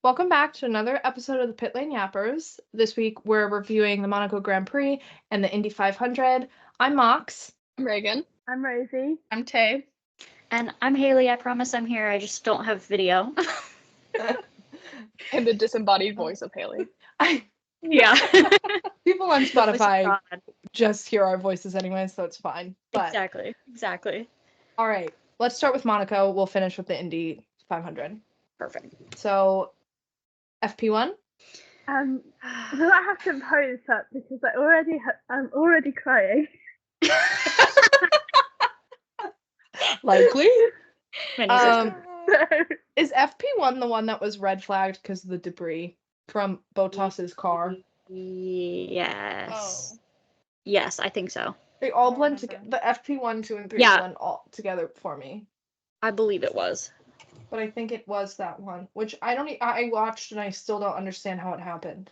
Welcome back to another episode of the Pit Lane Yappers. This week we're reviewing the Monaco Grand Prix and the Indy 500. I'm Mox. I'm Reagan. I'm Rosie. I'm Tay. And I'm Haley. I promise I'm here. I just don't have video. And the disembodied voice of Haley. Yeah. People on Spotify just hear our voices anyway, so it's fine. But, Exactly. All right, let's start with Monaco. We'll finish with the Indy 500. Perfect. So, FP1? Will I have to pose that because I'm already crying. Likely. Many Is FP1 the one that was red flagged because of the debris from Bottas's car? Yes. Oh. Yes, I think so. They all blend together. The FP1, 2, and 3 blend all together for me. I believe it was. But I think it was that one, which I watched and I still don't understand how it happened.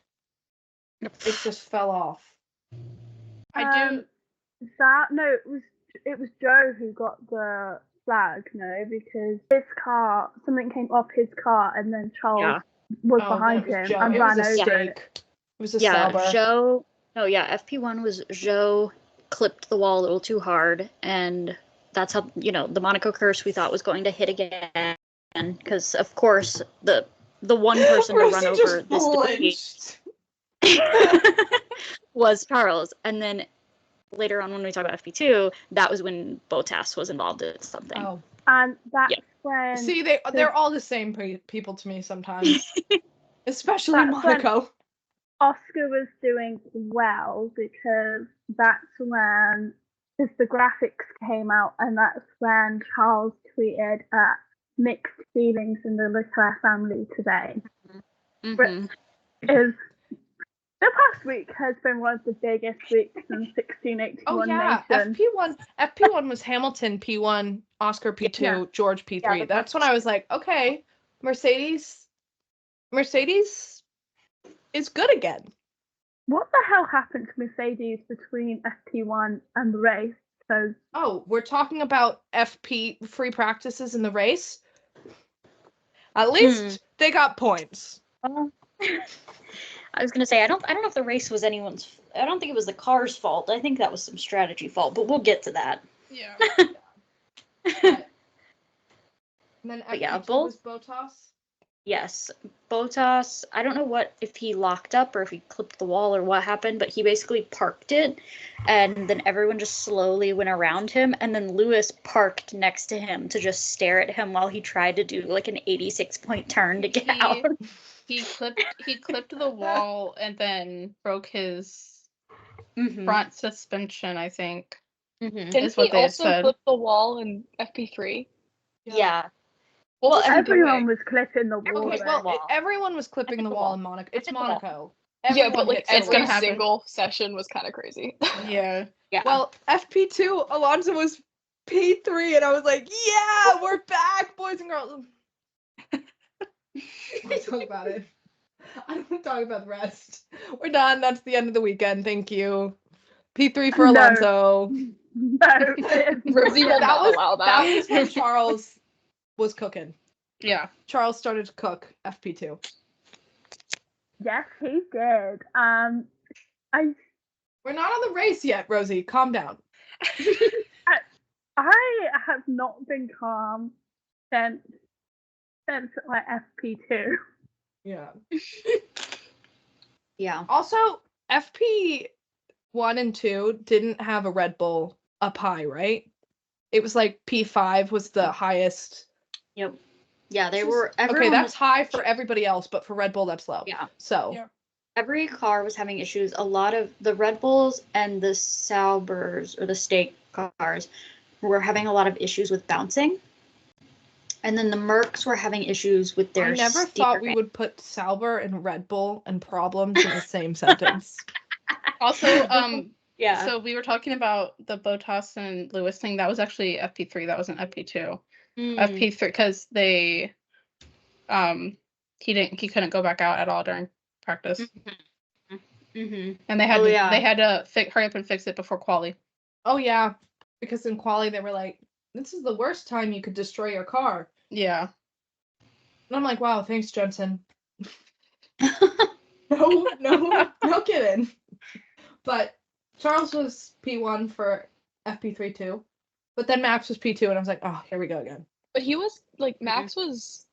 It just fell off. It was Joe who got the flag, because his car, something came off his car and then Charles was behind him and ran over it. It was a Sauber. FP1 was Joe clipped the wall a little too hard, and that's how, the Monaco curse we thought was going to hit again. Because of course the one person to run over this was Charles, and then later on when we talk about FP2, that was when Bottas was involved in something. Oh, and that's when they're all the same people to me sometimes, especially Monaco. Oscar was doing well because that's when the graphics came out, and that's when Charles tweeted mixed feelings in the Leclerc family today. Mm-hmm. The past week has been one of the biggest weeks in 1681 Oh yeah, nation. FP1 was Hamilton P1, Oscar P2, George P3. Yeah, that's when I was like, okay, Mercedes is good again. What the hell happened to Mercedes between FP1 and the race? We're talking about FP free practices in the race. At least they got points. I was gonna say I don't know if the race was anyone's. I don't think it was the car's fault. I think that was some strategy fault, but we'll get to that. Yeah. And then FP2 was Bottas. Yes, Bottas, I don't know if he locked up or if he clipped the wall or what happened, but he basically parked it, and then everyone just slowly went around him, and then Lewis parked next to him to just stare at him while he tried to do like an 86-point turn to get out. He clipped the wall and then broke his front suspension, I think. Mm-hmm. Didn't he also clip the wall in FP3? Yeah. Well, everyone was clipping the wall. Okay, everyone was clipping the wall in Monaco. It's Monaco. Yeah, but like every single session was kind of crazy. Yeah. Well, FP2, Alonso was P3, and I was like, yeah, we're back, boys and girls. Let's talk about it. I don't want to talk about the rest. We're done. That's the end of the weekend. Thank you. P3 for Alonso. No. Rosie will not allow that. That was when Charles was cooking. Yeah. Charles started to cook FP2. Yes, he did. We're not on the race yet, Rosie. Calm down. I have not been calm since like FP2. Yeah. Yeah. Also, FP1 and 2 didn't have a Red Bull up high, right? It was like P5 was the highest. Yep. Yeah, they were. Okay, that's high for everybody else, but for Red Bull, that's low. Yeah. So. Every car was having issues. A lot of the Red Bulls and the Saubers, or the Stake cars, were having a lot of issues with bouncing. And then the Mercs were having issues with their I never thought we would put Sauber and Red Bull and problems in the same sentence. Also, so we were talking about the Bottas and Lewis thing. That was actually FP3. That wasn't FP2. FP3, because they, he couldn't go back out at all during practice. And they had to hurry up and fix it before quali. Oh yeah, because in quali they were like, this is the worst time you could destroy your car. Yeah. And I'm like, wow, thanks, Jensen. No kidding. But Charles was P1 for FP3 too. But then Max was P2, and I was like, oh, here we go again. But he was, like, Max was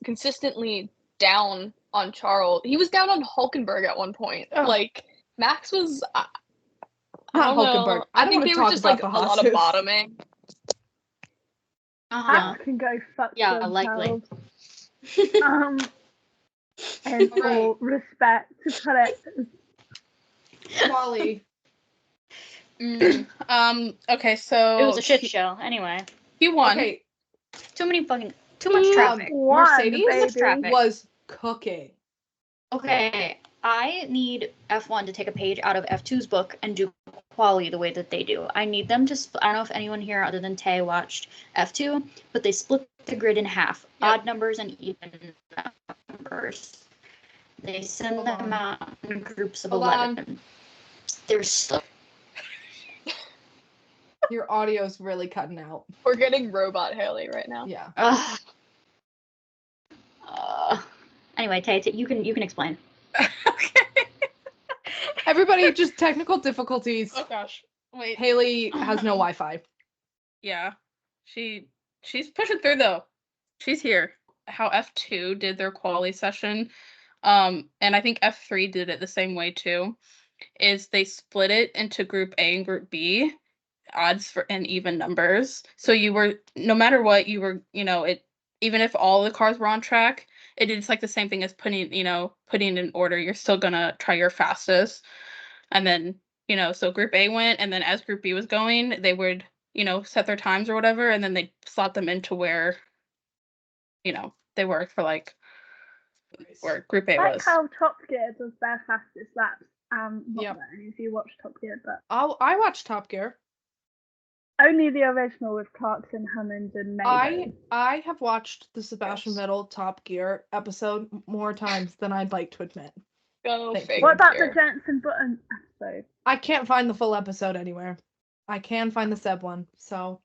consistently down on Charles. He was down on Hulkenberg at one point. Oh. Like, Max was... Not Hulkenberg. I think they were just, like, a lot of bottoming. Max can go fuck themselves. Likely. And for respect to put it. Wally. Okay, so it was a shit show. Anyway, he won. Okay. Too much traffic. Mercedes was cooking. Okay, I need F1 to take a page out of F2's book and do quali the way that they do. I need them to. I don't know if anyone here other than Tay watched F2, but they split the grid in half, odd numbers and even numbers. They send them out in groups of 11. They're so. Your audio's really cutting out. We're getting robot Haley right now. Yeah. Anyway, Tay, you can explain. Okay. Everybody, just technical difficulties. Oh gosh. Wait. Haley has no Wi-Fi. Yeah. She's pushing through though. She's here. How F2 did their quali session, and I think F3 did it the same way too, is they split it into Group A and Group B, odds for and even numbers. So you were, no matter what, you were, even if all the cars were on track, it's like the same thing as putting in order. You're still gonna try your fastest. And then, so Group A went, and then as Group B was going, they would, set their times or whatever, and then they slot them into where, they were for where Group A was. Like how Top Gear does their fastest laps. If you watch Top Gear, but I watched Top Gear. Only the original with Clarkson, Hammond, and Maiden. I have watched the Sebastian Vettel Top Gear episode more times than I'd like to admit. What about the Jensen Button episode? I can't find the full episode anywhere. I can find the Seb one. So,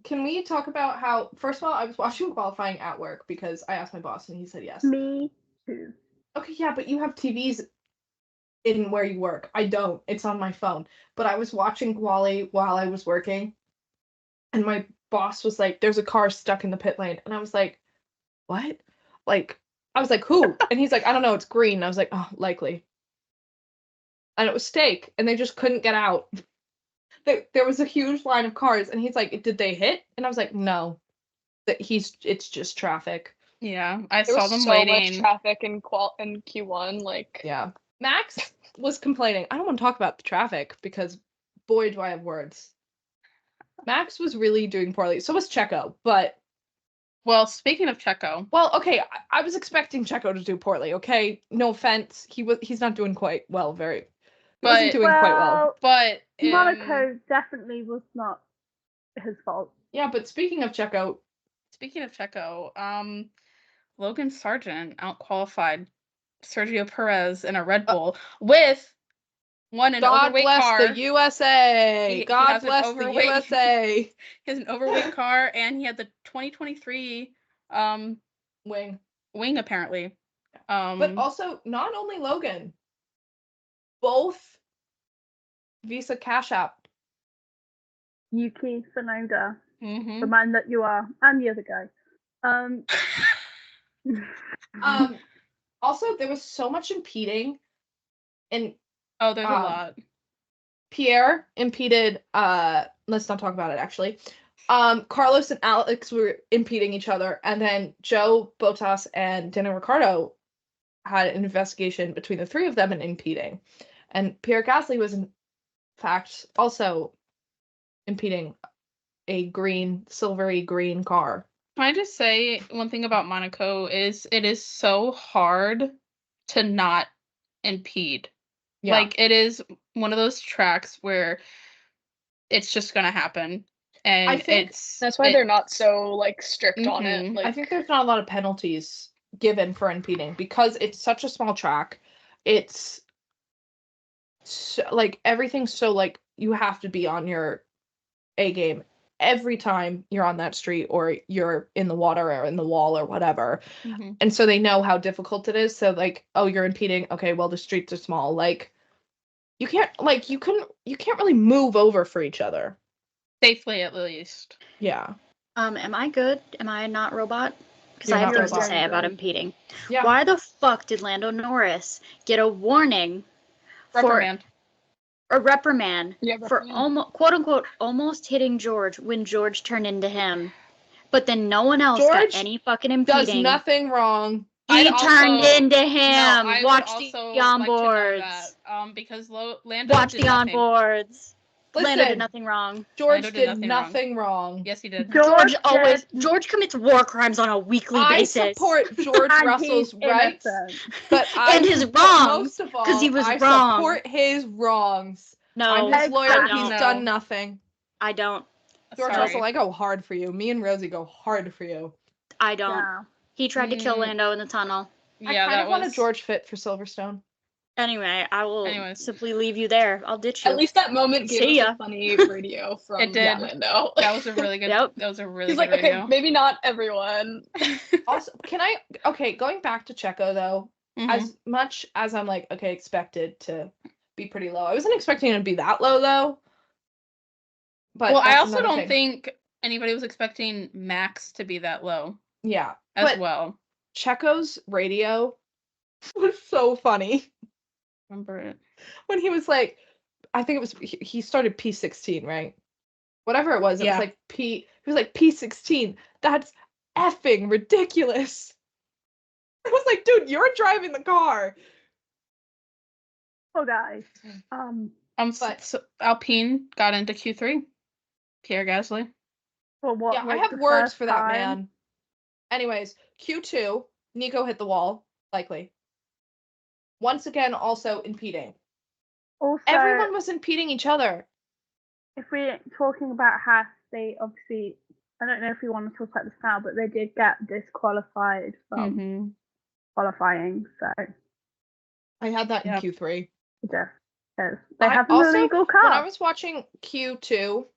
can we talk about how? First of all, I was watching qualifying at work because I asked my boss and he said yes. Me too. Okay, yeah, but you have TVs in where you work. I don't. It's on my phone. But I was watching quali while I was working, and my boss was like, "There's a car stuck in the pit lane," and I was like, "What?" I was like, "Who?" And he's like, "I don't know. It's green." And I was like, "Oh, likely." And it was Steak, and they just couldn't get out. There was a huge line of cars, and he's like, "Did they hit?" And I was like, "No, it's just traffic." Yeah, I saw them waiting. Much traffic in Q1, Yeah. Max was complaining. I don't want to talk about the traffic because, boy, do I have words. Max was really doing poorly. So was Checo, but. Well, speaking of Checo. Well, okay, I was expecting Checo to do poorly. Okay, no offense, he's not doing quite well. Wasn't doing quite well. But Monaco definitely was not his fault. Yeah, but speaking of Checo, Logan Sargent outqualified Sergio Perez in a Red Bull with an overweight car. God bless the USA. God bless the USA. He has an overweight car, and he had the 2023 wing apparently. But also, not only Logan, both Visa Cash App. Yuki Tsunoda, the man that you are, and the other guy. Also, there was so much impeding, and there's a lot. Pierre impeded. Let's not talk about it. Actually, Carlos and Alex were impeding each other, and then Joe, Bottas, and Daniel Ricciardo had an investigation between the three of them and impeding, and Pierre Gasly was in fact also impeding a silvery green car. Can I just say one thing about Monaco is it is so hard to not impede. Yeah. It is one of those tracks where it's just gonna happen, and I think that's why they're not so strict on it. I think there's not a lot of penalties given for impeding because it's such a small track. It's so, everything's so you have to be on your A game every time you're on that street or you're in the water or in the wall or whatever. Mhm. And so they know how difficult it is. So like, oh, you're impeding. Okay, well the streets are small. Like you can't really move over for each other. Safely at least. Yeah. Am I good? Am I not robot? Because You're I have not things to robot. say about impeding. Yeah. Why the fuck did Lando Norris get a warning Reprimand. for a reprimand Yeah, for reprimand. quote unquote almost hitting George when George turned into him, but then no one else George got any fucking Does impeding? nothing wrong. He I'd turned also- into him. No, I Watch would the also like to know onboards. that, because Lando Watch did the nothing. onboards. Lando Listen, did nothing wrong. George Lando did nothing wrong. Yes, he did. George commits war crimes on a weekly I basis. support George And Russell's he's rights, innocent. but And his support- wrongs, most of all, 'cause he was I wrong. support his wrongs. No, I'm his lawyer. Exactly. He's No. done nothing. I don't. George Sorry. Russell, I go hard for you. Me and Rosie go hard for you. I don't. Yeah. He tried to kill Mm. Lando in the tunnel. I Yeah, kind that of want a was George fit for Silverstone. Anyway, I will Anyways. simply leave you there. I'll ditch you. At least that moment gave See us ya. a funny radio from It did. Lando. That was a really good. Yep. That was a really He's good like, okay, radio. maybe not everyone. Also, going back to Checo though, Mhm. as much as I'm like, okay, expected to be pretty low. I wasn't expecting it to be that low though. But Well, I that's also another don't thing. think anybody was expecting Max to be that low Yeah. as But well. Checo's radio was so funny Remember it? when he was like, I think it was he started P16, right? Whatever it was, it Yeah. was like he was like P16. That's effing ridiculous. I was like, dude, you're driving the car. Oh, guys. But- Alpine got into Q3. Pierre Gasly. For what? Yeah, I like, have the words first for that time? man. Anyways, Q2, Nico hit the wall, likely. Once again, also impeding. Also, Everyone was impeding each other. if we're talking about Haas, they obviously, I don't know if you want to talk about this now, but they did get disqualified from Mhm. qualifying, so I had that Yep. in Q3. just because they I have an also, illegal When I car. was watching Q2,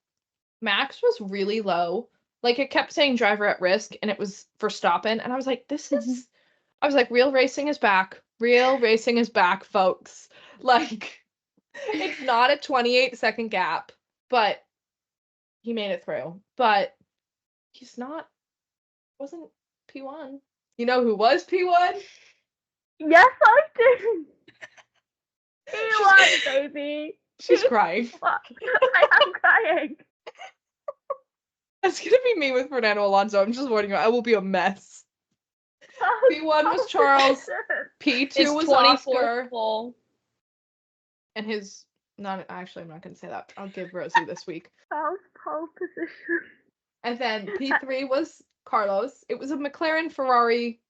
Max was really low. Like it kept saying driver at risk and it was for stopping. And I was like, I was like, real racing is back. Real racing is back, folks. Like it's not a 28-second gap, but he made it through. But wasn't P1. You know who was P1? Yes, I do. P1, baby. She's crying. What? I am crying. That's gonna be me with Fernando Alonso. I'm just warning you, I will be a mess. P1 was Charles. P2 It's was 24 Oscar. full. And his I'm not gonna say that. I'll give Rosie this week. Charles pole position. And then P3 was Carlos. It was a McLaren Ferrari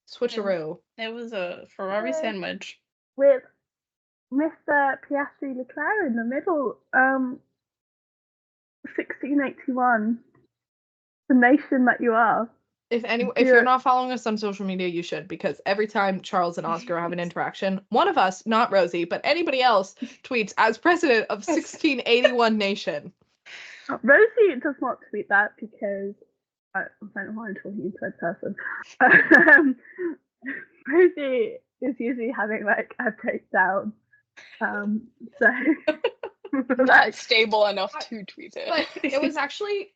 switcheroo. It was a Ferrari Yeah. sandwich. With Mr. Piastri Leclerc in the middle. 1681. The nation that you are. If Yeah. you're not following us on social media, you should, because every time Charles and Oscar have an interaction, one of us, not Rosie, but anybody else, tweets as president of 1681 Nation. Rosie does not tweet that because I don't know why I'm talking in third person. Rosie is usually having like a breakdown. So Not stable enough to tweet it. But it was actually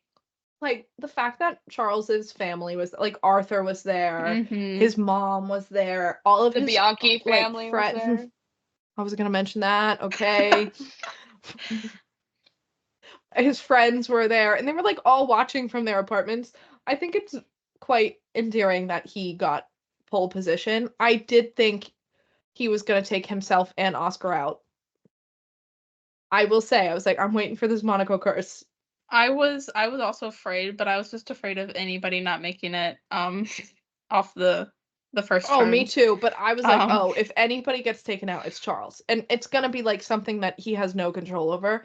like the fact that Charles's family was like Arthur was there, Mhm. his mom was there, all of The his Bianchi like, family was friends. there. I was gonna mention that. Okay. His friends were there, and they were like all watching from their apartments. I think it's quite endearing that he got pole position. I did think he was gonna take himself and Oscar out. I will say, I was like, I'm waiting for this Monaco curse. I was also afraid, but I was just afraid of anybody not making it off the first Oh, turn. me too. But I was like, Um, oh, if anybody gets taken out, it's Charles. And it's going to be like something that he has no control over.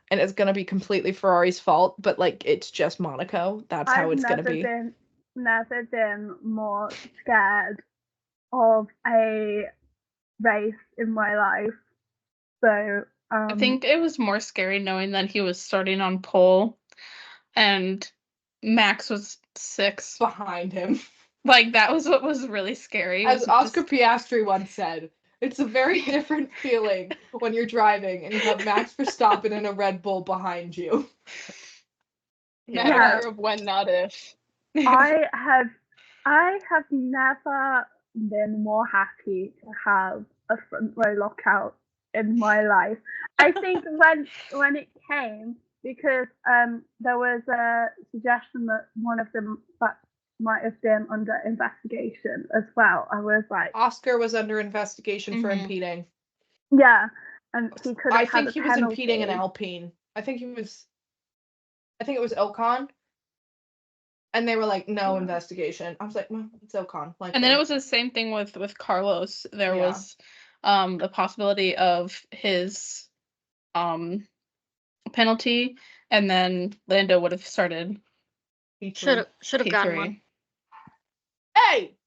And it's going to be completely Ferrari's fault. But like, it's just Monaco. That's how it's going to be. Never been more scared of a race in my life. So I think it was more scary knowing that he was starting on pole and Max was 6 behind him. Like, that was what was really scary. As Oscar Piastri once said, it's a very different feeling when you're driving and you have Max Verstappen in a Red Bull behind you. Matter of when, not if. I have never been more happy to have a front row lockout in my life. I think when it came, because there was a suggestion that one of them might have been under investigation as well. I was like, Oscar was under investigation for impeding. Yeah, and he could have I think he was penalty. impeding an Alpine. I think it was Ocon. And they were like, no investigation. I was like, well, it's Ocon. Like, and then it was the same thing with Carlos. There was the possibility of his penalty, and then Lando would have started. Should have gotten one. Hey!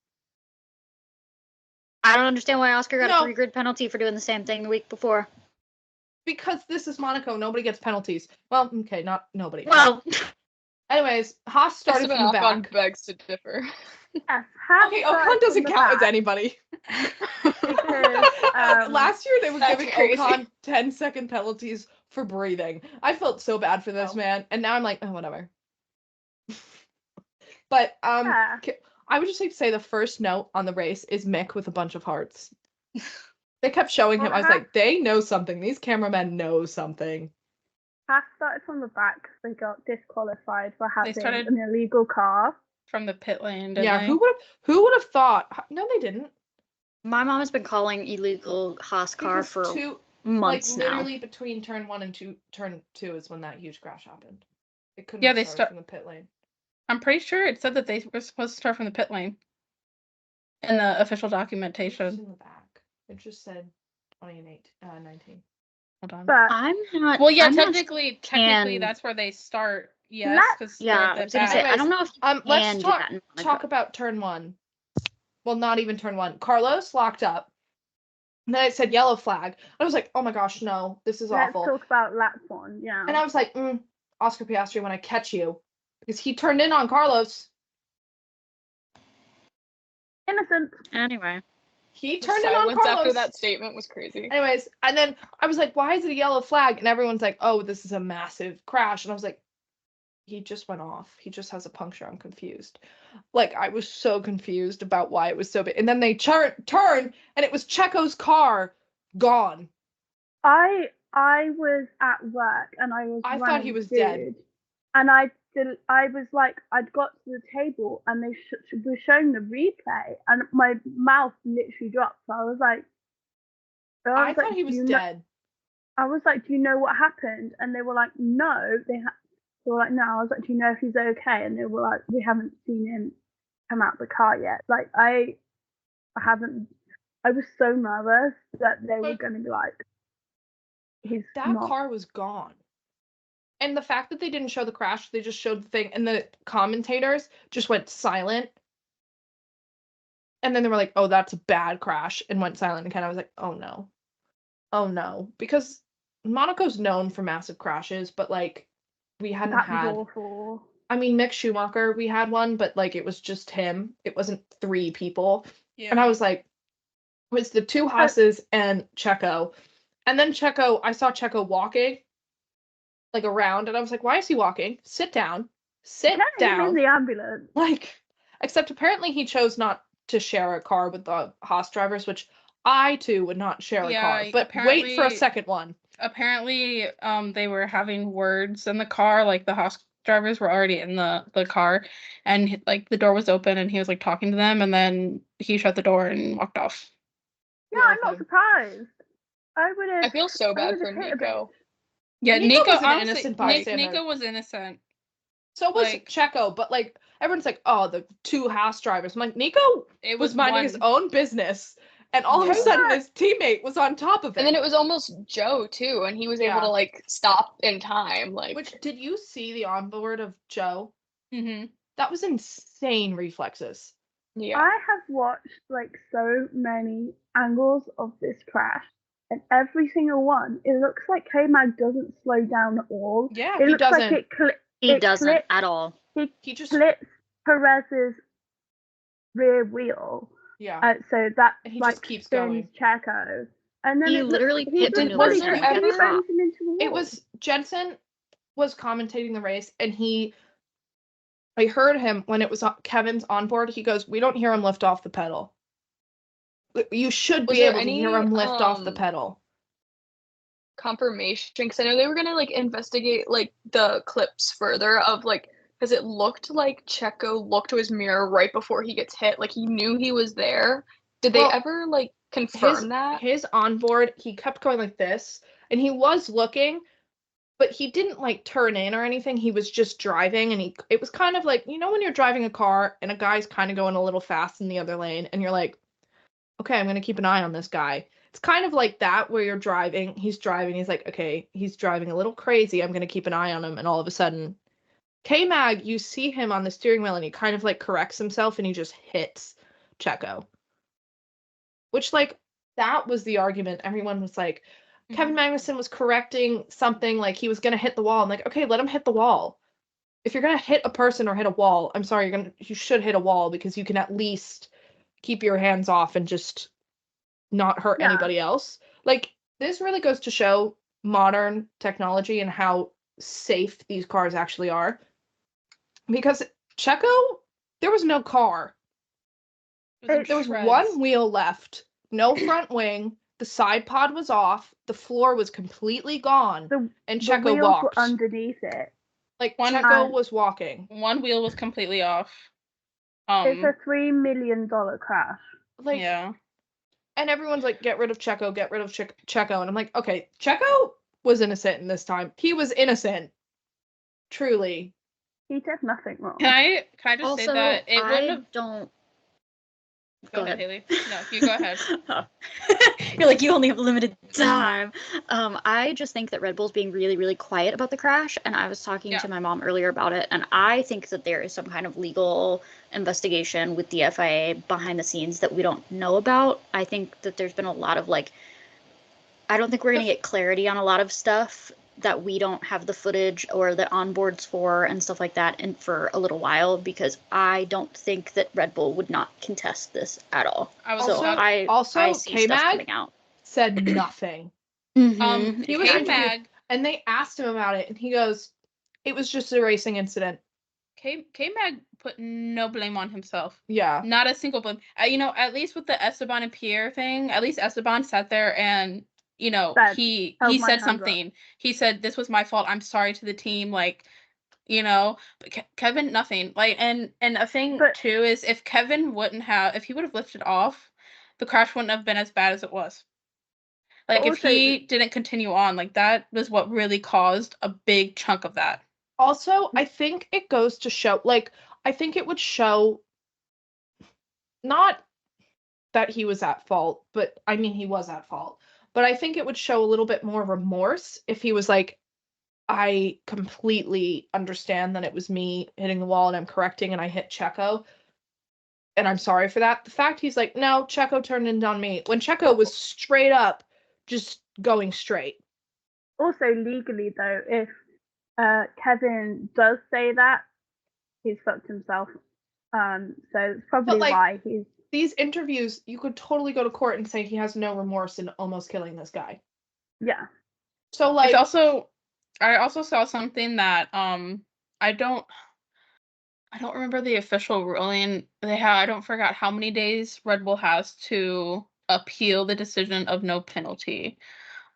I don't understand why Oscar got a 3-grid penalty for doing the same thing the week before. Because this is Monaco, nobody gets penalties. Well, okay, not nobody. Well, anyways, Haas started from the back. On begs to differ. Yes, okay, Ocon doesn't count as anybody. Because, last year they were giving crazy. Ocon 10-second penalties for breathing. I felt so bad for this man, and now I'm like, oh, whatever. But I would just like to say the first note on the race is Mick with a bunch of hearts. They kept showing him. I was like, they know something. These cameramen know something. Haas started from the back because they got disqualified for having started an illegal car from the pit lane. Yeah, who would have thought? No, they didn't. My mom has been calling illegal Haas car for months now. Literally between turn 1 and turn 2 is when that huge crash happened. It couldn't. Yeah, they started from the pit lane. I'm pretty sure it said that they were supposed to start from the pit lane in the official documentation. It was in the back. It just said 19. Hold on. but I'm not. Well, yeah, I'm technically, that's where they start. Yes, because yeah, I was gonna say, I don't know if you let's can talk about turn 1. Well, not even turn 1. Carlos locked up. And then it said yellow flag. I was like, oh my gosh, no, this is awful. Let's talk about lap 1, yeah. And I was like, Oscar Piastri, when I catch you. Because he turned in on Carlos. Innocent. Anyway. He turned in on Carlos. After that statement was crazy. Anyways, and then I was like, why is it a yellow flag? And everyone's like, oh, this is a massive crash. And I was like, he just went off. He just has a puncture. I'm confused. Like, I was so confused about why it was so big. And then they turned, and it was Checo's car gone. I was at work, and I thought he was dead. And I was like, I'd got to the table, and they were showing the replay, and my mouth literally dropped. So I was like, I thought he was dead. I was like, do you know what happened? And they were like, no. They were like, no. I was like, do you know if he's okay? And they were like, we haven't seen him come out the car yet. Like, I was so nervous that they were going to be like, that car was gone. And the fact that they didn't show the crash, they just showed the thing, and the commentators just went silent. And then they were like, oh, that's a bad crash, and went silent again. I was like, oh no. Oh no. Because Monaco's known for massive crashes, but like, we hadn't had. Awful. I mean, Mick Schumacher, we had one, but like, it was just him. It wasn't 3 people. Yeah. And I was like, it was the 2 Haas's and Checo. And then I saw Checo walking. Like around, and I was like, why is he walking? Sit down. Sit down. In the ambulance. Like, except apparently he chose not to share a car with the Haas drivers, which I too would not share a car. But wait for a second one. Apparently, they were having words in the car, like the Haas drivers were already in the car, and like the door was open, and he was like talking to them, and then he shut the door and walked off. Yeah, I'm not surprised. I feel so bad for Nico. Yeah, Nico was an innocent bystander. Nico was innocent. So was Checo, but like everyone's like, oh, the 2 Haas drivers. I'm like, Nico was minding his own business, and all of a sudden his teammate was on top of it. And then it was almost Joe too, and he was able to like stop in time. Like, which did you see the onboard of Joe? Mm-hmm. That was insane reflexes. Yeah, I have watched like so many angles of this crash. And every single one, it looks like K-Mag doesn't slow down at all. Yeah, it he looks doesn't. Like He It doesn't clips- at all. He just Clips Perez's rear wheel. yeah. So that And he like just keeps spins going. Checo. And then He it literally he pit just maneuvers fully him and he gets runs caught. him into the wall. It was Jensen was commentating the race, and I heard him when it was Kevin's on board. He goes, "We don't hear him lift off the pedal. You should Was be there able to hear any, him lift off the pedal." confirmation? Because I know they were gonna like investigate like the clips further of like, because it looked like Checo looked to his mirror right before he gets hit, like he knew he was there. Did they Well, ever like confirm that? His onboard, he kept going like this, and he was looking, but he didn't like turn in or anything. He was just driving, and it was kind of like, you know, when you're driving a car and a guy's kind of going a little fast in the other lane, and you're like, okay, I'm gonna keep an eye on this guy. It's kind of like that where you're driving, he's like, okay, he's driving a little crazy, I'm gonna keep an eye on him, and all of a sudden, K-Mag, you see him on the steering wheel, and he kind of like corrects himself, and he just hits Checo. Which, like, that was the argument. Everyone was like, Kevin Magnussen was correcting something, like he was gonna hit the wall. I'm like, okay, let him hit the wall. If you're gonna hit a person or hit a wall, I'm sorry, you should hit a wall, because you can at least keep your hands off and just not hurt anybody else. Like, this really goes to show modern technology and how safe these cars actually are. Because Checo, there was no car. There was one wheel left, no front wing, the side pod was off, the floor was completely gone, and Checo the wheels walked. were underneath it. Like, Checo was walking. One wheel was completely off. It's a $3 million crash. Like, yeah. And everyone's like, get rid of Checo, get rid of Checo. And I'm like, okay, Checo was innocent in this time. He was innocent. Truly. He did nothing wrong. Can I just Also, say that it wouldn't have... don't. Go ahead, Haley. No, you go ahead. You're like, you only have limited time. I just think that Red Bull's being really, really quiet about the crash, and I was talking to my mom earlier about it, and I think that there is some kind of legal investigation with the FIA behind the scenes that we don't know about. I think that there's been a lot of, like, I don't think we're going to get clarity on a lot of stuff that we don't have the footage or the onboards for and stuff like that and for a little while, because I don't think that Red Bull would not contest this at all. I see stuff coming out. Said nothing. He was K-Mag, and they asked him about it, and he goes, it was just a racing incident. K-Mag put no blame on himself. Yeah. Not a single blame. You know, at least with the Esteban and Pierre thing, at least Esteban sat there and, you know, he said something. Up. He said, this was my fault. I'm sorry to the team. Like, you know, but Kevin, nothing. Like, and a thing too is if Kevin if he would have lifted off, the crash wouldn't have been as bad as it was. Like, if he didn't continue on, like, that was what really caused a big chunk of that. Also, I think it goes to show, like, I think it would show not that he was at fault, but I mean, he was at fault. But I think it would show a little bit more remorse if he was like, I completely understand that it was me hitting the wall and I'm correcting and I hit Checo. And I'm sorry for that. The fact he's like, no, Checo turned in on me. When Checo was straight up, just going straight. Also, legally, though, if Kevin does say that, he's fucked himself. So it's probably why he's... These interviews, you could totally go to court and say he has no remorse in almost killing this guy. Yeah. So, like... I also saw something that, I don't remember the official ruling they have. I don't forget how many days Red Bull has to appeal the decision of no penalty.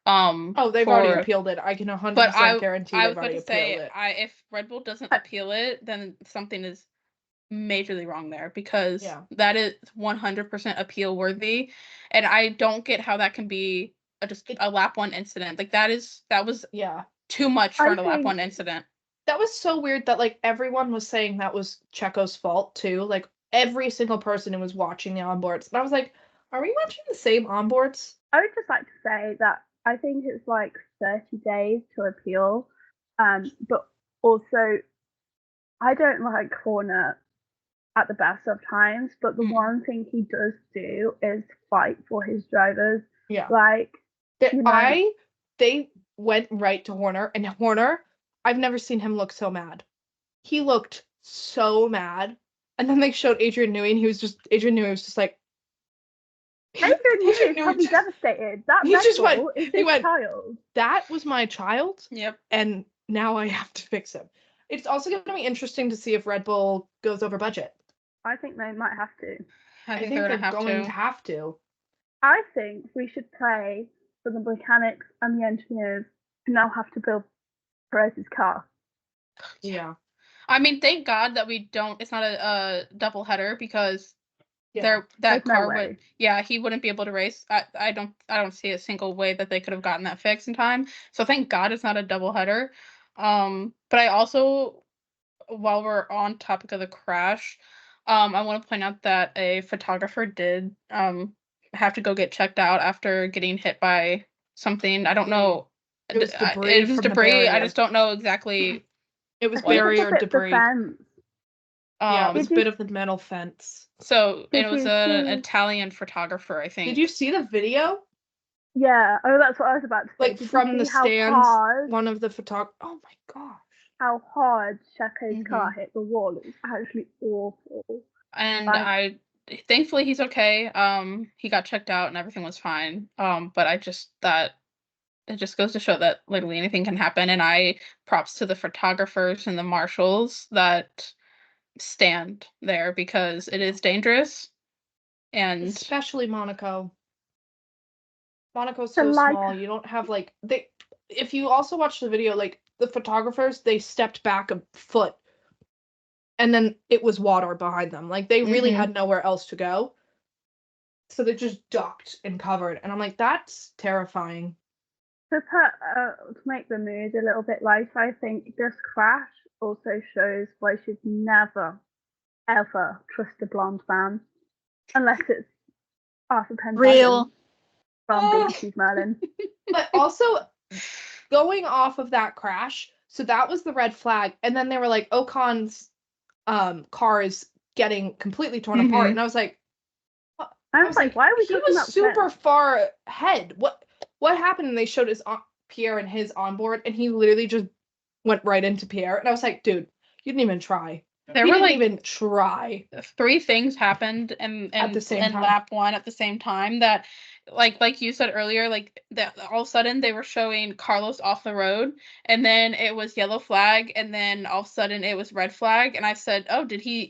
They've already appealed it. I can 100% guarantee they've already appealed it. If Red Bull doesn't appeal it, then something is majorly wrong there, because that is 100% appeal worthy, and I don't get how that can be just a lap one incident. Like, that was too much for a lap one incident. That was so weird that, like, everyone was saying that was Checo's fault too. Like, every single person who was watching the onboards, and I was like, are we watching the same onboards? I would just like to say that I think it's like 30 days to appeal, but also I don't like Horner at the best of times, but the one thing he does do is fight for his drivers. Yeah. Like, they went right to Horner, and Horner, I've never seen him look so mad. he looked so mad. And then they showed Adrian Newey, and Adrian Newey was just like, Adrian Newey is Newey probably just- devastated. That he Red just went- Bull is he his went- child. that was my child, Yep. and now I have to fix him. It's also going to be interesting to see if Red Bull goes over budget. I think they might have to. I think they're going to have to. I think we should pray for the mechanics and the engineers who now have to build Perez's car. Yeah. I mean, thank God that we don't. It's not a double header because Yeah. that There's no car way. would. Yeah, he wouldn't be able to race. I don't see a single way that they could have gotten that fixed in time. So thank God it's not a double header. But I also, while we're on topic of the crash, I want to point out that a photographer did have to go get checked out after getting hit by something. I don't know. It was debris. It was from the debris. I barrier. just don't know exactly. It was I think it's a barrier bit debris. defense. Yeah, it was a Did bit you- of the metal fence. So Did it was you an see- Italian photographer, I think. Did you see the video? Yeah. Oh, that's what I was about to say. Like Did you from the see how stands, hard, one of the Oh my gosh. how hard Checo's Mhm. car hit the wall? It was actually awful. And Like- thankfully he's okay. He got checked out and everything was fine. But I just thought it just goes to show that literally anything can happen. And I props to the photographers and the marshals that stand there because it is dangerous. And Especially Monaco. Monaco's The so light- small. You don't have like they. If you also watch the video, like the photographers, they stepped back a foot, and then it was water behind them. Like they really Mhm. had nowhere else to go, so they just ducked and covered. And I'm like, that's terrifying. To make the mood a little bit lighter, I think this crash also shows why you should never, ever trust a blonde man, unless it's Arthur Penn Real. from Oh. BBC's Merlin. But also, going off of that crash, so that was the red flag, and then they were like, Ocon's car is getting completely torn apart, Mhm. and I was like, I was like, why are we he talking was about super Fenn? far ahead. What happened? And they showed his Pierre and his onboard, and he literally just went right into Pierre, and I was like, dude, you didn't even try. there He were didn't like even try. 3 things happened At the same in time. lap 1 at the same time that like you said earlier, like that all of a sudden they were showing Carlos off the road and then it was yellow flag and then all of a sudden it was red flag and I said, oh,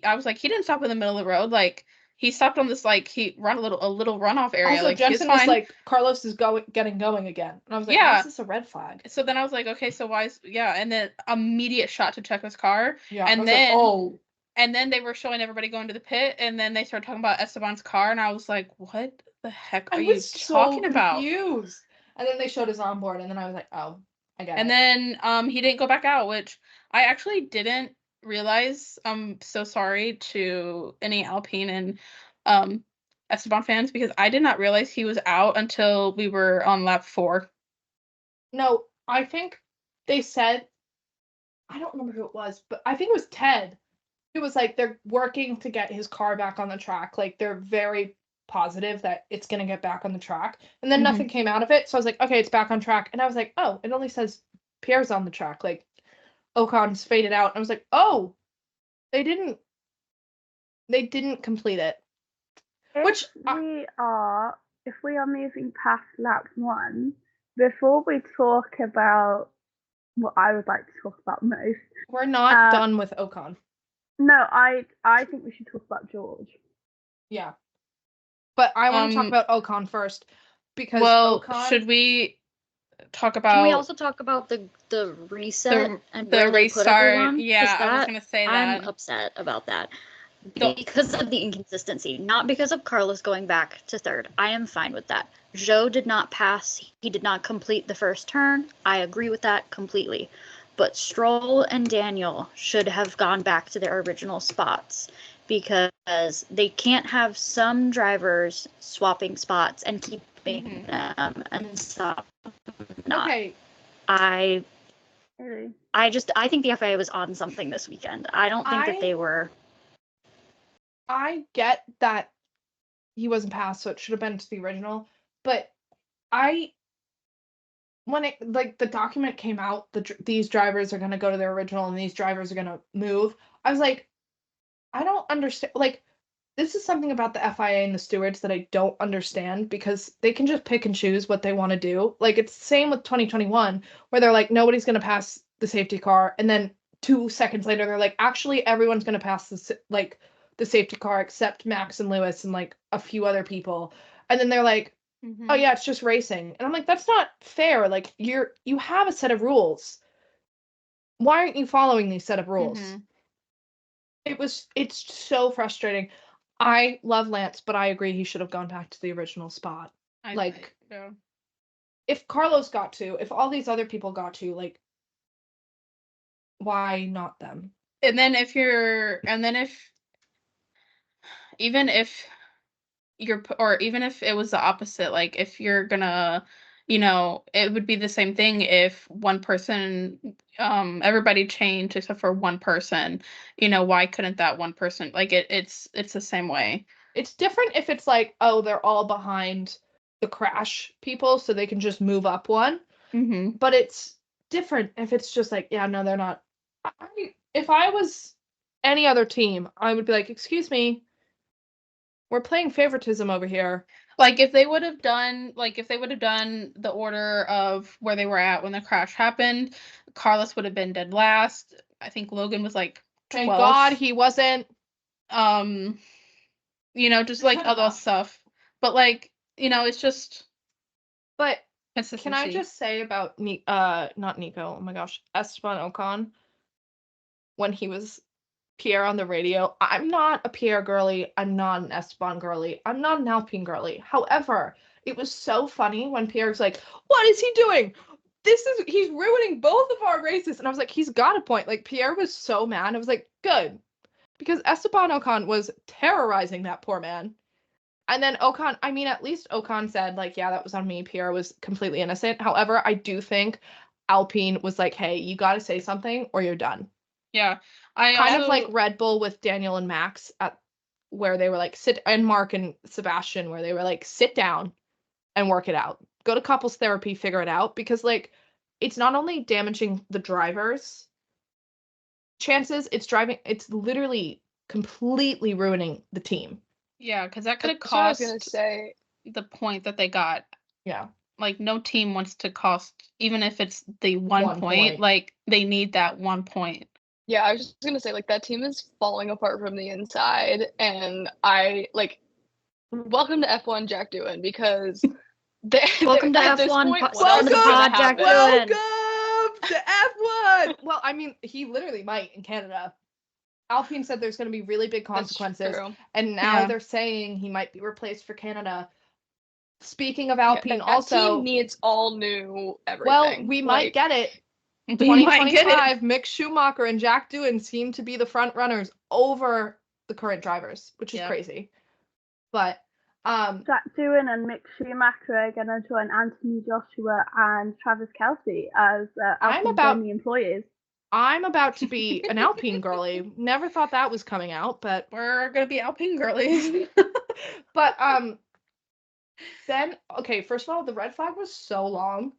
I was like, he didn't stop in the middle of the road, like he stopped on this, like he run a little runoff area. Also, Like Jensen it's was fine. like, Carlos is getting going again, and I was like, Yeah. why is this a red flag? So then I was like, okay, so why is and then immediate shot to check his car. Yeah, And I was like, then- oh. And then they were showing everybody going to the pit, and then they started talking about Esteban's car, and I was like, "What the heck are I you was talking so about?" confused. And then they showed his onboard, and then I was like, oh, I get And it. then he didn't go back out, which I actually didn't realize. I'm so sorry to any Alpine and Esteban fans because I did not realize he was out until we were on lap 4. No, I think they said, I don't remember who it was, but I think it was Ted. It was like they're working to get his car back on the track. Like they're very positive that it's going to get back on the track. And then Mhm. nothing came out of it. So I was like, okay, it's back on track. And I was like, oh, it only says Pierre's on the track. Like Ocon's faded out. And I was like, oh, they didn't complete it. Which If we are moving past lap 1, before we talk about what I would like to talk about most, We're not Uh, done with Ocon. no, I think we should talk about George. Yeah. But I want to talk Um, about Ocon first. Because Well, Ocon, should we talk about Can we also talk about the reset and the where they put restart? everyone? 'Cause Yeah, I was that- gonna say I'm that. upset about that Don't- because of the inconsistency, not because of Carlos going back to third. I am fine with that. Joe did not pass. He did not complete the first turn. I agree with that completely. But Stroll and Daniel should have gone back to their original spots because they can't have some drivers swapping spots and keeping them and some not. okay, I Really. think the FIA was on something this weekend. I don't think that they were. I get that he wasn't passed, so it should have been to the original. But I when it like the document came out, these drivers are gonna go to their original and these drivers are gonna move. I was like, I don't understand. Like, this is something about the FIA and the stewards that I don't understand because they can just pick and choose what they want to do. Like, it's the same with 2021 where they're like, nobody's gonna pass the safety car, and then 2 seconds later they're like, actually everyone's gonna pass the safety car except Max and Lewis and like a few other people, and then they're like, oh yeah, it's just racing. And I'm like, that's not fair. Like you have a set of rules. Why aren't you following these set of rules? It's so frustrating. I love Lance, but I agree he should have gone back to the original spot. Yeah. If Carlos got to, if all these other people got to, like, why not them? And then if even if it was the opposite, like if you're gonna, it would be the same thing if one person, everybody changed except for one person, why couldn't that one person, like it's the same way. It's different if it's like, oh, they're all behind the crash people, so they can just move up one. But it's different if it's just like, yeah, no, they're not. If I was any other team, I would be like, excuse me, we're playing favoritism over here. Like if they would have done the order of where they were at when the crash happened, Carlos would have been dead last. I think Logan was like 12th. Thank God he wasn't. Just like other stuff. But like, it's just. But consistency. Can I just say about not Nico, oh my gosh, Esteban Ocon, when he was Pierre on the radio, I'm not a Pierre girly, I'm not an Esteban girly, I'm not an Alpine girly. However, it was so funny when Pierre's like, what is he doing? He's ruining both of our races. And I was like, he's got a point. Like, Pierre was so mad. I was like, good. Because Esteban Ocon was terrorizing that poor man. And then Ocon, I mean, at least Ocon said, like, yeah, that was on me. Pierre was completely innocent. However, I do think Alpine was like, hey, you got to say something or you're done. Yeah. Kind of like Red Bull with Daniel and Max where they were like, and Mark and Sebastian, where they were like, sit down and work it out. Go to couples therapy, figure it out. Because, like, it's not only damaging the drivers' chances, it's literally completely ruining the team. Yeah, because that could have That's cost what I was gonna say. the point that they got. Yeah. Like, no team wants to cost, even if it's the one point, like, they need that 1 point. Yeah, I was just gonna say, like, that team is falling apart from the inside, and I, like, welcome to F1 Jack Doohan, because welcome to F1, welcome to the pod, Jack Doohan. Welcome to F1! Well, I mean, he literally might in Canada. Alpine said there's going to be really big consequences, and now they're saying he might be replaced for Canada. Speaking of Alpine, that team needs all new everything. Well, we might get it. 2025, Mick Schumacher and Jack Doohan seem to be the front runners over the current drivers, which is crazy. But Jack Doohan and Mick Schumacher are going to join Anthony Joshua and Travis Kelce as Alpine employees. I'm about to be an Alpine girly. Never thought that was coming out, but we're gonna be Alpine girlies. But then, okay, first of all, the red flag was so long.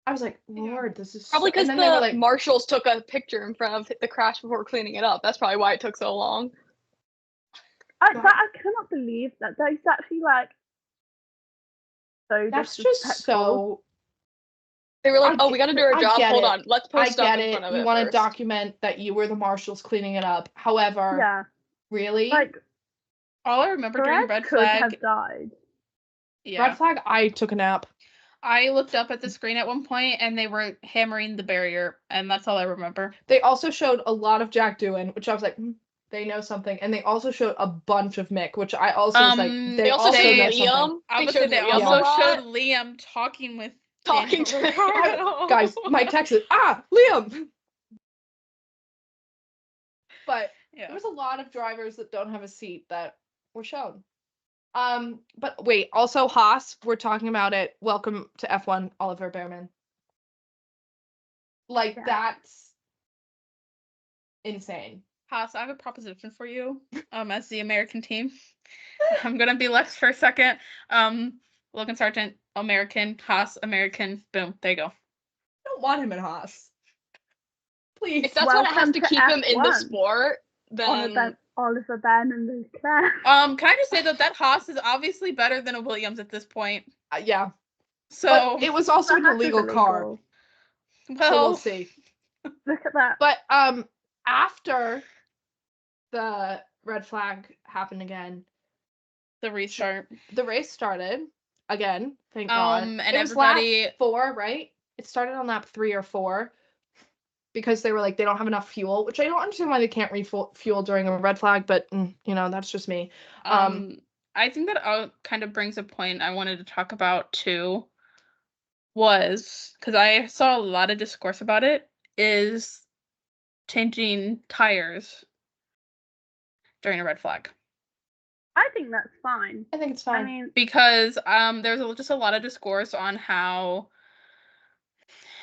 I was like, Lord, this is probably because the marshals took a picture in front of the crash before cleaning it up. That's probably why it took so long. I cannot believe that. That is actually like so. That's just so. They were like, "Oh, we got to do our job. Hold on, let's post stuff in front of it." You want to document that you were the marshals cleaning it up. However, really, like all I remember during red flag could have died. Yeah. Red flag. I took a nap. I looked up at the screen at one point and they were hammering the barrier, and that's all I remember. They also showed a lot of Jack Doohan, which I was like, they know something, and they also showed a bunch of Mick, which I also was like, they also showed Liam. They also showed Liam talking to guys. My text is Liam. But there was a lot of drivers that don't have a seat that were shown. But wait, also Haas, we're talking about it. Welcome to F1, Oliver Behrman. Like, that's insane. Haas, I have a proposition for you, as the American team. I'm gonna be Lex for a second. Logan Sargent, American. Haas, American. Boom. There you go. I don't want him in Haas. Please. If that's what it has Welcome to to keep him in the F1. sport, then Oliver Ben and Leclerc. Can I just say that Haas is obviously better than a Williams at this point. Yeah. So But it was also an illegal car. well, So we'll see. Look at that. But after the red flag happened again, the restart. the race started again. Thank God. And it was everybody lap 4, right? It started on lap 3 or 4 because they were like they don't have enough fuel, which I don't understand why they can't refuel during a red flag. But that's just me. I think that kind of brings a point I wanted to talk about too. Was because I saw a lot of discourse about it, is changing tires during a red flag. I think that's fine. I think it's fine. I mean, because there's just a lot of discourse on how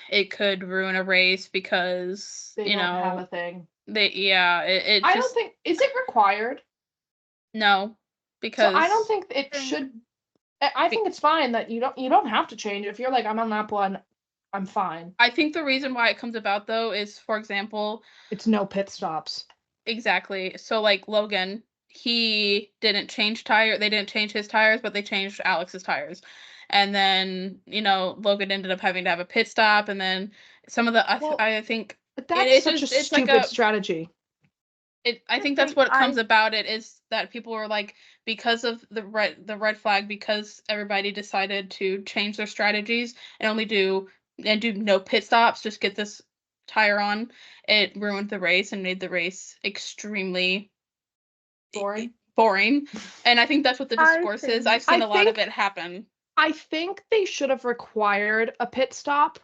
it could ruin a race because they don't have a thing. I don't think is it required? No, because so I don't think it should. I think it's fine that you don't have to change. If you're like, I'm on lap 1, I'm fine. I think the reason why it comes about though is, for example, it's no pit stops. Exactly. So like Logan, he didn't change they didn't change his tires, but they changed Alex's tires. And then, Logan ended up having to have a pit stop, and then some of the I think that's such a stupid strategy. I think that's what comes about it, is that people were like, because of the red flag, because everybody decided to change their strategies and only do no pit stops, just get this tire on, it ruined the race and made the race extremely boring. And I think that's what the discourse is. I've seen a lot of it happen. I think they should have required a pit stop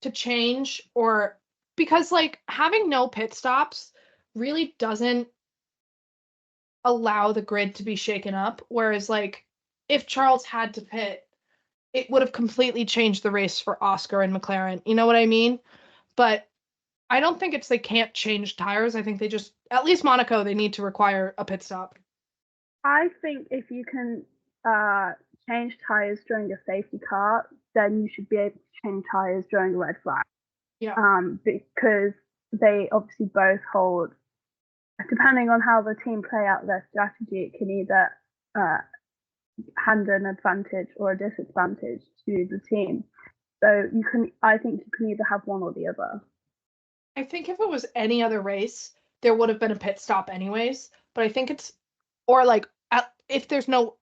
to change, or because like having no pit stops really doesn't allow the grid to be shaken up, whereas like if Charles had to pit, it would have completely changed the race for Oscar and McLaren. You know what I mean? But I don't think it's they can't change tires. I think they just, at least Monaco, they need to require a pit stop. I think if you can change tires during a safety car, then you should be able to change tires during a red flag. Yeah. Because they obviously both hold, depending on how the team play out their strategy, it can either hand an advantage or a disadvantage to the team. So I think you can either have one or the other. I think if it was any other race, there would have been a pit stop anyways. But I think if there's no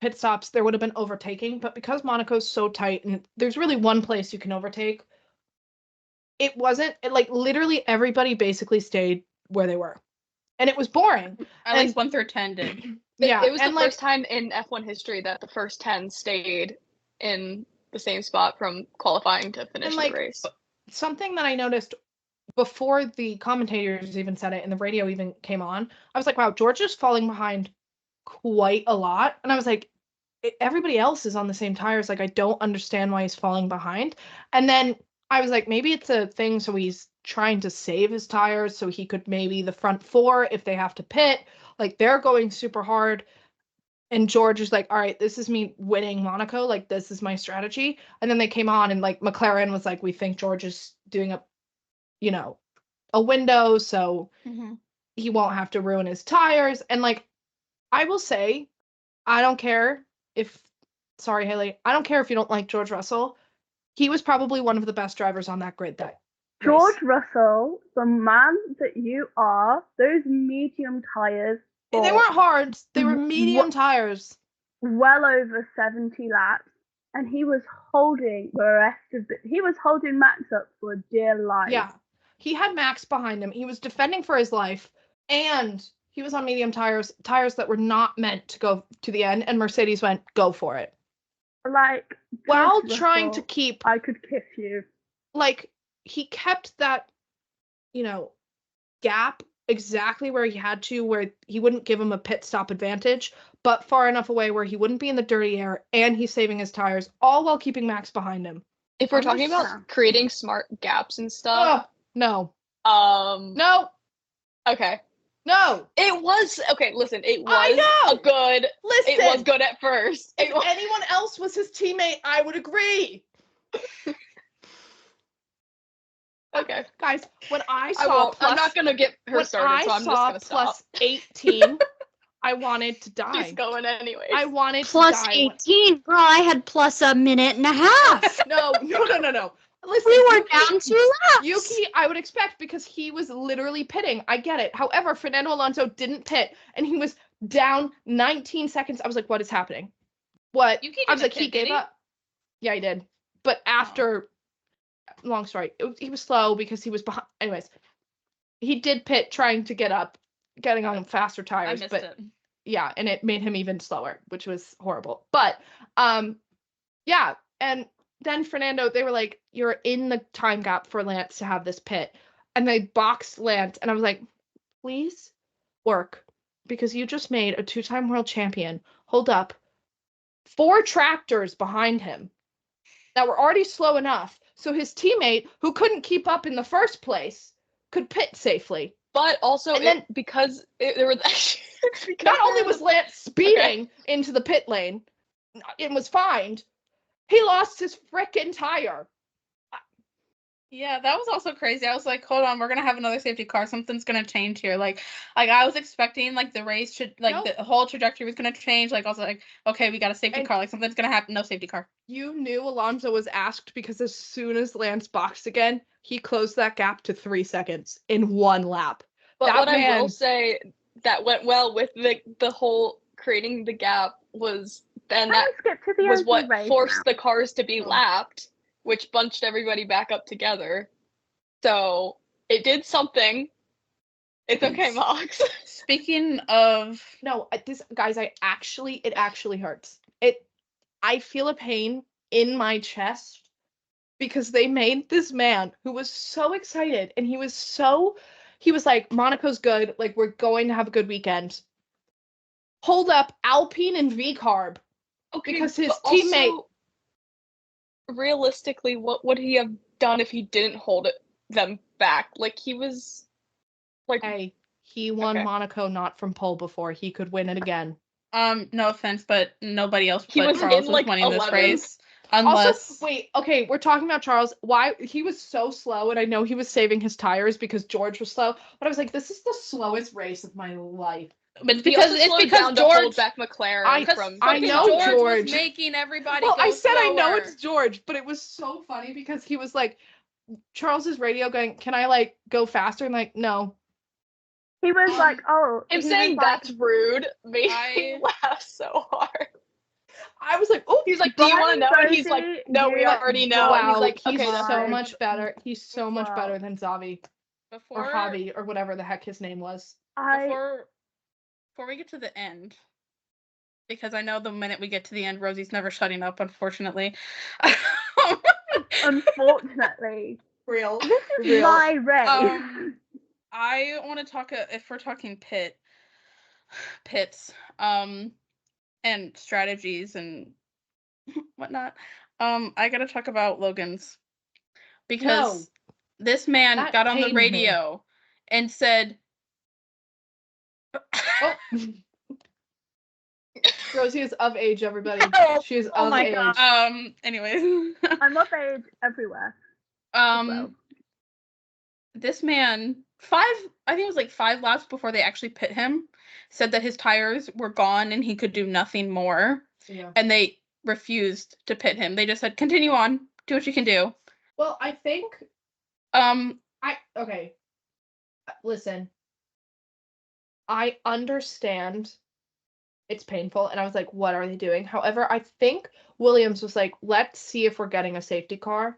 pit stops, there would have been overtaking. But because Monaco's so tight and there's really one place you can overtake, it wasn't, literally everybody basically stayed where they were. And it was boring. At least 1 through 10 did. Yeah. It was the first time in F1 history that the first 10 stayed in the same spot from qualifying to finish the race. Something that I noticed before the commentators even said it and the radio even came on, I was like, wow, George is falling behind quite a lot. And I was like, everybody else is on the same tires. Like, I don't understand why he's falling behind. And then I was like, maybe it's a thing, so he's trying to save his tires so he could maybe the front 4, if they have to pit, like they're going super hard. And George is like, all right, this is me winning Monaco. Like, this is my strategy. And then they came on and like McLaren was like, we think George is doing a window, so he won't have to ruin his tires. And like, I will say, I don't care sorry, Haley, I don't care if you don't like George Russell. He was probably one of the best drivers on that grid that George Russell, the man that you are, those medium tires. They weren't hard. They were medium tires. Well over 70 laps. And he was holding he was holding Max up for dear life. Yeah. He had Max behind him. He was defending for his life. And he was on medium tires that were not meant to go to the end. And Mercedes went, go for it. Like, while trying to keep, I could kiss you. Like, he kept that, gap exactly where he had to, where he wouldn't give him a pit stop advantage, but far enough away where he wouldn't be in the dirty air, and he's saving his tires, all while keeping Max behind him. If we're talking about creating smart gaps and stuff, no. No. Okay. No. It was okay. Listen, it was I know. good. Listen. It was good at first. If anyone else was his teammate, I would agree. Okay, guys, when I I saw won't. plus, I'm not gonna get her when started, I so I'm just saw gonna plus stop. 18, I wanted to die. She's going anyways. I wanted Plus to die. 18, girl. I had plus a minute and a half. No. Listen, We were Yuki, down 2 laps. Yuki, I would expect because he was literally pitting. I get it. However, Fernando Alonso didn't pit, and he was down 19 seconds. I was like, what is happening? What? Yuki I was didn't like, he pit, did gave he? up. Yeah, he did. But after, long story, he was slow because he was behind. Anyways, he did pit trying to get up, getting on faster I tires. missed But it. yeah, and it made him even slower, which was horrible. But yeah, and then Fernando, they were like, you're in the time gap for Lance to have this pit. And they boxed Lance, and I was like, please work, because you just made a 2-time world champion hold up 4 tractors behind him that were already slow enough so his teammate, who couldn't keep up in the first place, could pit safely. But also, And then because there was not only was Lance speeding into the pit lane and was fined, he lost his frickin' tire. Yeah, that was also crazy. I was like, hold on, we're gonna have another safety car. Something's gonna change here. Like I was expecting like the race should Nope. the whole trajectory was gonna change. Like I was like, okay, we got a safety And car. Like something's gonna happen. No safety car. You knew Alonso was asked because as soon as Lance boxed again, he closed that gap to 3 seconds in 1 lap. But that what man, I will say that went well with the whole creating the gap was then that was what forced the cars to be lapped, which bunched everybody back up together. So it did something. It's okay, Mox. Speaking of this guys, it actually hurts. I feel a pain in my chest because they made this man who was so excited and he was like, Monaco's good, like we're going to have a good weekend. Hold up Alpine and V-Carb. Okay, because his teammate. Also, realistically, what would he have done if he didn't hold them back? Like he was like, hey, he won Monaco not from pole before. He could win it again. No offense, but nobody else he but was Charles in, was winning 11th. This race. Unless also, wait, okay, we're talking about Charles. Why he was so slow, and I know he was saving his tires because George was slow, but I was like, this is the slowest race of my life. But it's because George to hold back McLaren I know George was making everybody well, go I said slower. I know it's George, but it was so funny because he was like, Charles's radio going, can I like go faster? And like, no. He was like, oh. I'm saying that's rude. Made me laugh so hard. I was like, oh, he's like, do you want to know? And he's like, no, we already know. Wow, He's like, he's okay, so much better. He's so much better than Xavi or Before Javi or whatever the heck his name was. Before we get to the end, because I know the minute we get to the end, Rosie's never shutting up, unfortunately. Unfortunately. Real. This is my race. I want to talk, if we're talking pits, and strategies and whatnot, I gotta talk about Logan's. Because this man got on the radio and said, oh. Rosie is of age, everybody. She is of age. God. Anyways. I'm of age everywhere. This man, I think it was like 5 laps before they actually pit him, said that his tires were gone and he could do nothing more. Yeah. And they refused to pit him. They just said, continue on, do what you can do. Well, I think okay. Listen. I understand it's painful, and I was like, what are they doing? However, I think Williams was like, let's see if we're getting a safety car.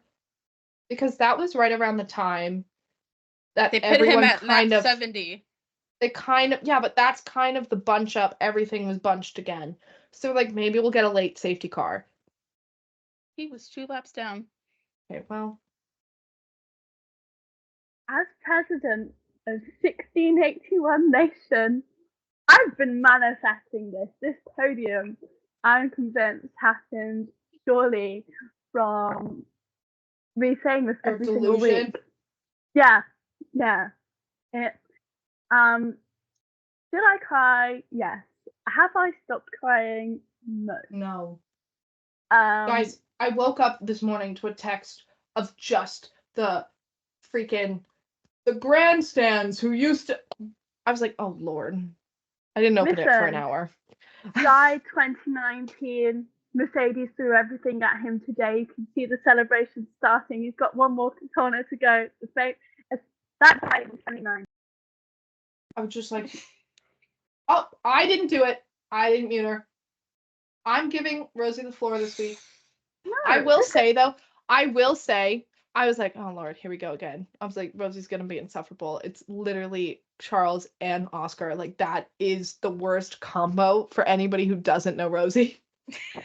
Because that was right around the time that they put him at kind of 70. They kind of, yeah, but that's kind of the bunch up. Everything was bunched again. So like maybe we'll get a late safety car. He was 2 laps down. Okay, well. As president of 1681 Nation, I've been manifesting this podium. I'm convinced happened surely from me saying this every single week. Yeah. It Did I cry? Yes. Have I stopped crying? No. No. Guys, I woke up this morning to a text of just the grandstands who used to. I was like, oh Lord. I didn't open it for an hour. July 2019. Mercedes threw everything at him today. You can see the celebration starting. He's got one more corner to go. That guy was 29. I was just like, oh, I didn't do it. I didn't mute her. I'm giving Rosie the floor this week. No. I will say, I was like, oh Lord, here we go again. I was like, Rosie's going to be insufferable. It's literally Charles and Oscar. Like, that is the worst combo for anybody who doesn't know Rosie.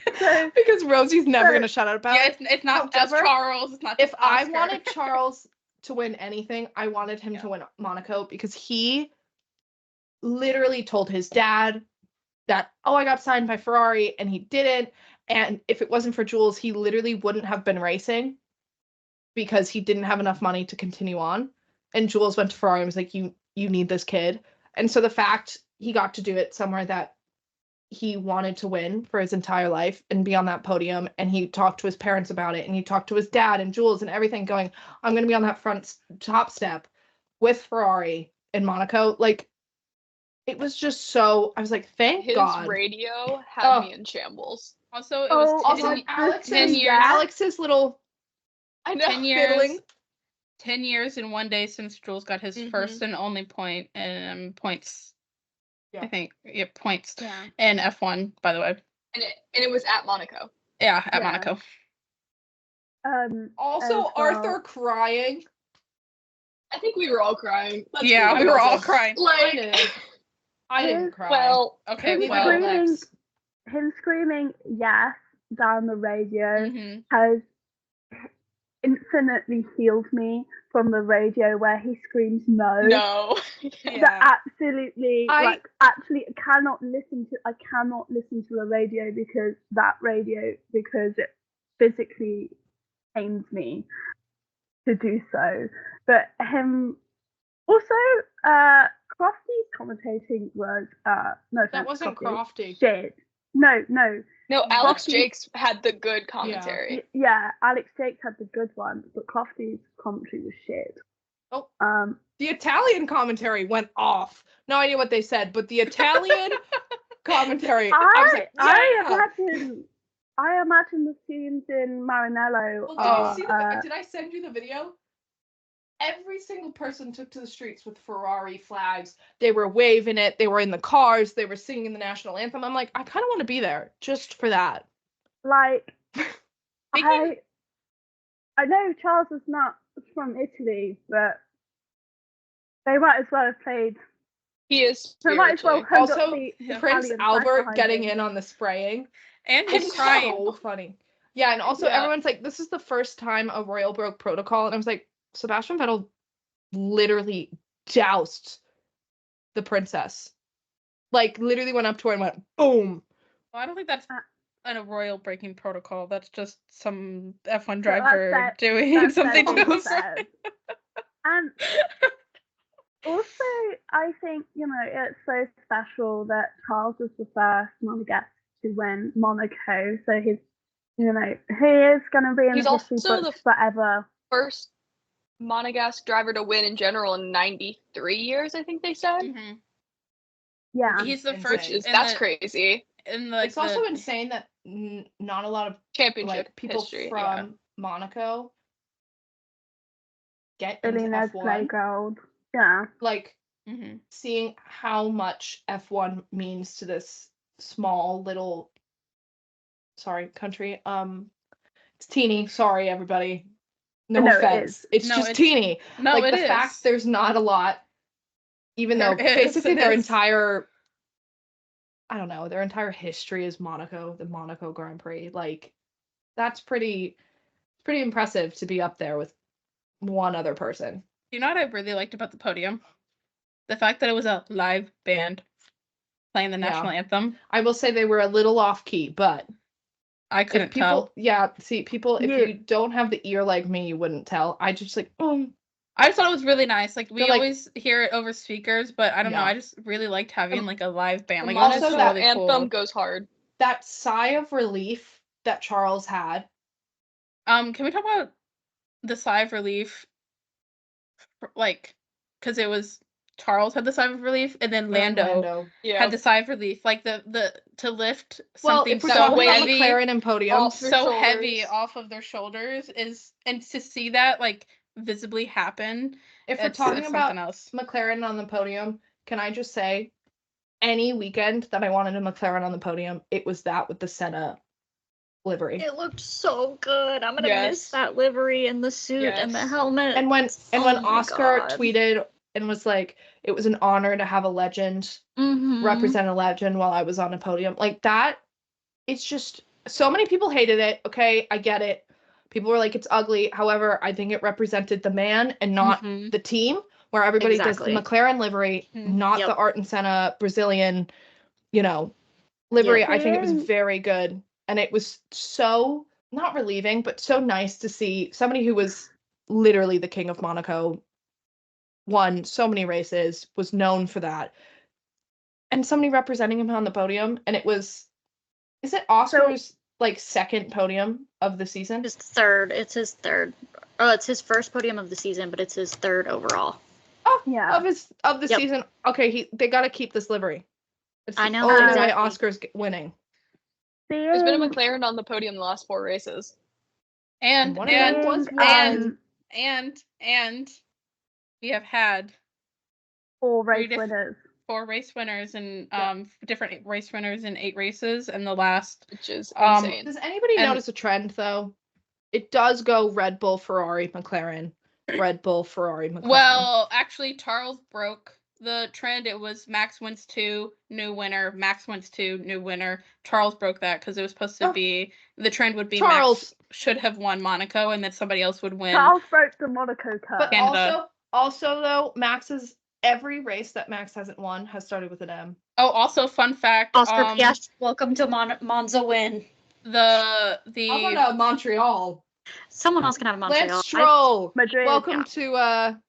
Because Rosie's never going to shut up about it. Yeah, it's not just Charles. It's not just Oscar. I wanted Charles to win anything, I wanted him to win Monaco, because he literally told his dad that, oh, I got signed by Ferrari, and he didn't. And if it wasn't for Jules, he literally wouldn't have been racing because he didn't have enough money to continue on. And Jules went to Ferrari and was like, you need this kid. And so the fact he got to do it somewhere that he wanted to win for his entire life and be on that podium, and he talked to his parents about it, and he talked to his dad and Jules and everything, going, I'm going to be on that front top step with Ferrari in Monaco. Like, it was just so, I was like, thank God. His radio had me in shambles. Also, it was Alex's little, I know, 10 years. Fiddling. 10 years in one day since Jules got his first and only point and points. Yeah. I think points in F1, by the way. And it was at Monaco. Yeah, at Monaco. Also, Arthur crying. I think we were all crying. We were all crying. Like, I didn't cry. Well, okay. Him screaming yes down the radio has infinitely healed me from the radio where he screams no. No. That absolutely, I cannot listen to the radio because it physically pains me to do so. But him also, Crofty's commentating was no, that wasn't Crofty. Shit. No, Alex Jakes had the good commentary. Yeah, Alex Jakes had the good one, but Crofty's commentary was shit. Oh, the Italian commentary went off. No idea what they said, but the Italian commentary. I was like, I imagine the scenes in Maranello. Well, did I send you the video? Every single person took to the streets with Ferrari flags. They were waving it. They were in the cars. They were singing the national anthem. I'm like, I kind of want to be there just for that. Like, I know Charles is not from Italy, but they might as well have played. He is. They might as well have also Prince Albert getting in on the spraying and him crying. So funny. Yeah, and also everyone's like, this is the first time a royal broke protocol, and I was like, Sebastian Vettel literally doused the princess. Like, literally went up to her and went, boom. Well, I don't think that's a royal breaking protocol. That's just some F1 driver doing something to And also, I think, it's so special that Charles was the first Monegasque to win Monaco. So he's, he is going to be in the history books forever. First Monegasque driver to win in general in 93 years, I think they said. Yeah, he's the first. That's crazy. It's also insane that not a lot of championship people history, from Monaco get into Billionaire's F1. Playground. Yeah, like seeing how much F1 means to this small little country. It's teeny. Sorry, everybody. No offense. It's just teeny. No, like the fact there's not a lot, even though basically their entire, I don't know, their entire history is Monaco, the Monaco Grand Prix. Like, that's pretty impressive to be up there with one other person. You know what I really liked about the podium? The fact that it was a live band playing the national anthem. I will say they were a little off key, but I couldn't tell. Yeah, see, people, if you don't have the ear like me, you wouldn't tell. I just like, I just thought it was really nice. Like we So, like, always hear it over speakers, but I don't know. Yeah. I just really liked having like a live band. The Like also Monaco that really anthem cool. goes hard. That sigh of relief that Charles had. Can we talk about the sigh of relief? Like, because it was Charles had the sigh of relief, and then Lando had the sigh of relief. Like the to lift something so heavy, McLaren and podium, so heavy off of their shoulders and to see that like visibly happen. If we're talking about McLaren on the podium, can I just say, any weekend that I wanted a McLaren on the podium, it was that with the Senna livery. It looked so good. I'm gonna miss that livery and the suit and the helmet. And when Oscar tweeted and was like, it was an honor to have a legend represent a legend while I was on a podium. Like that, it's just so many people hated it. Okay, I get it. People were like, it's ugly. However, I think it represented the man and not the team, where everybody does the McLaren livery, not the Ayrton Senna Brazilian, livery. I think it was very good. And it was so, not relieving, but so nice to see somebody who was literally the king of Monaco, won so many races, was known for that, and somebody representing him on the podium. And it was, is it Oscar's second podium of the season? His third. It's his third. Oh, it's his first podium of the season, but it's his third overall. Oh, yeah. Of the season. Okay, they got to keep this livery. It's I know. The only way Oscar's winning. There's been a McLaren on the podium the last 4 races. And we have had 4 race winners. 4 race winners and different race winners in 8 races, and the last, which is insane. Does anybody notice a trend though? It does go Red Bull, Ferrari, McLaren, Red Bull, Ferrari, McLaren. Well, actually, Charles broke the trend. It was Max wins 2, new winner. Max wins 2, new winner. Charles broke that because it was supposed to be, the trend would be Charles should have won Monaco and then somebody else would win. Charles broke the Monaco Cup. But also though, every race that Max hasn't won has started with an M. Oh, also fun fact. Oscar Piastri, welcome to Monza win. I want a Montreal. Someone else can have a Montreal. Lance Stroll. Madrid. Welcome to Madrid.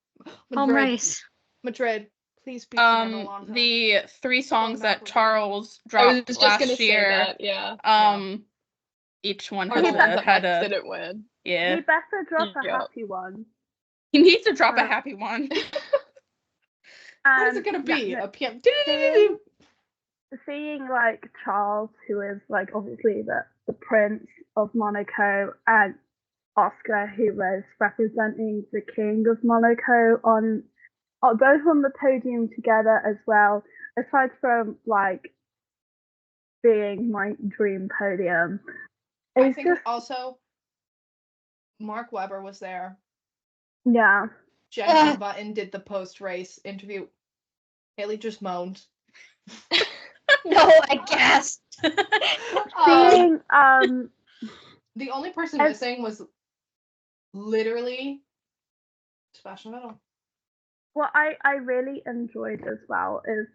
Home race. Madrid. Please be the 3 songs that Charles dropped last year. Each one had a didn't win. Yeah. He better drop a happy one. He needs to drop a happy one. What is it gonna be? A PM. Seeing like Charles, who is like obviously the Prince of Monaco, and Oscar, who was representing the King of Monaco, on both on the podium together as well. Aside from like being my dream podium, I think also Mark Webber was there. Yeah. Jennifer Button did the post-race interview. Haley just moaned. No, I guessed. Seeing the only person missing was literally Sebastian Vettel. What I really enjoyed as well is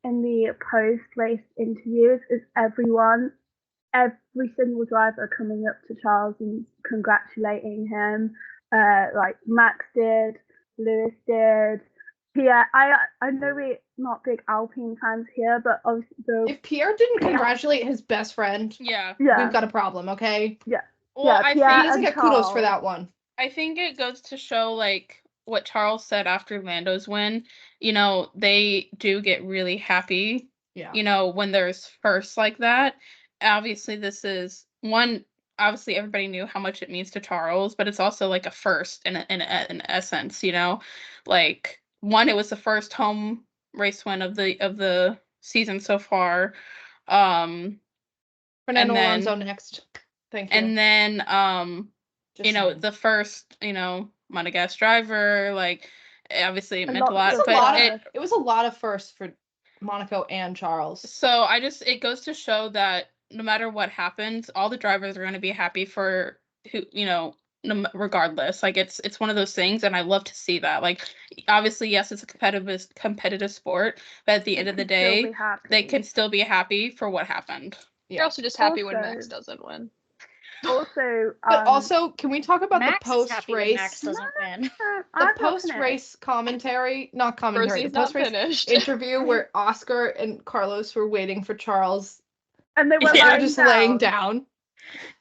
in the post-race interviews is every single driver coming up to Charles and congratulating him. Like Max did, Lewis did, Pierre. I know we're not big Alpine fans here, but obviously if Pierre didn't congratulate his best friend, we've got a problem, okay? Yeah. Well, I think he needs to get kudos for that one. I think it goes to show like what Charles said after Lando's win. They do get really happy. Yeah. When there's firsts like that. Obviously, this is one. Obviously, everybody knew how much it means to Charles, but it's also like a first in essence. Like one, it was the first home race win of the season so far. Fernando Alonso next. Thank you. And then the first Monegasque driver, like obviously it meant a lot, but it was a lot of firsts for Monaco and Charles. So it goes to show that no matter what happens, all the drivers are going to be happy for who, regardless. Like it's one of those things, and I love to see that. Like obviously, yes, it's a competitive sport, but at the end of the day, they can still be happy for what happened. You're also just happy when Max doesn't win. Also, also. But also, can we talk about Max the is happy when Max post-race? doesn't win. The post-race commentary, not commentary, the post-race interview where Oscar and Carlos were waiting for Charles, and they were just laying down.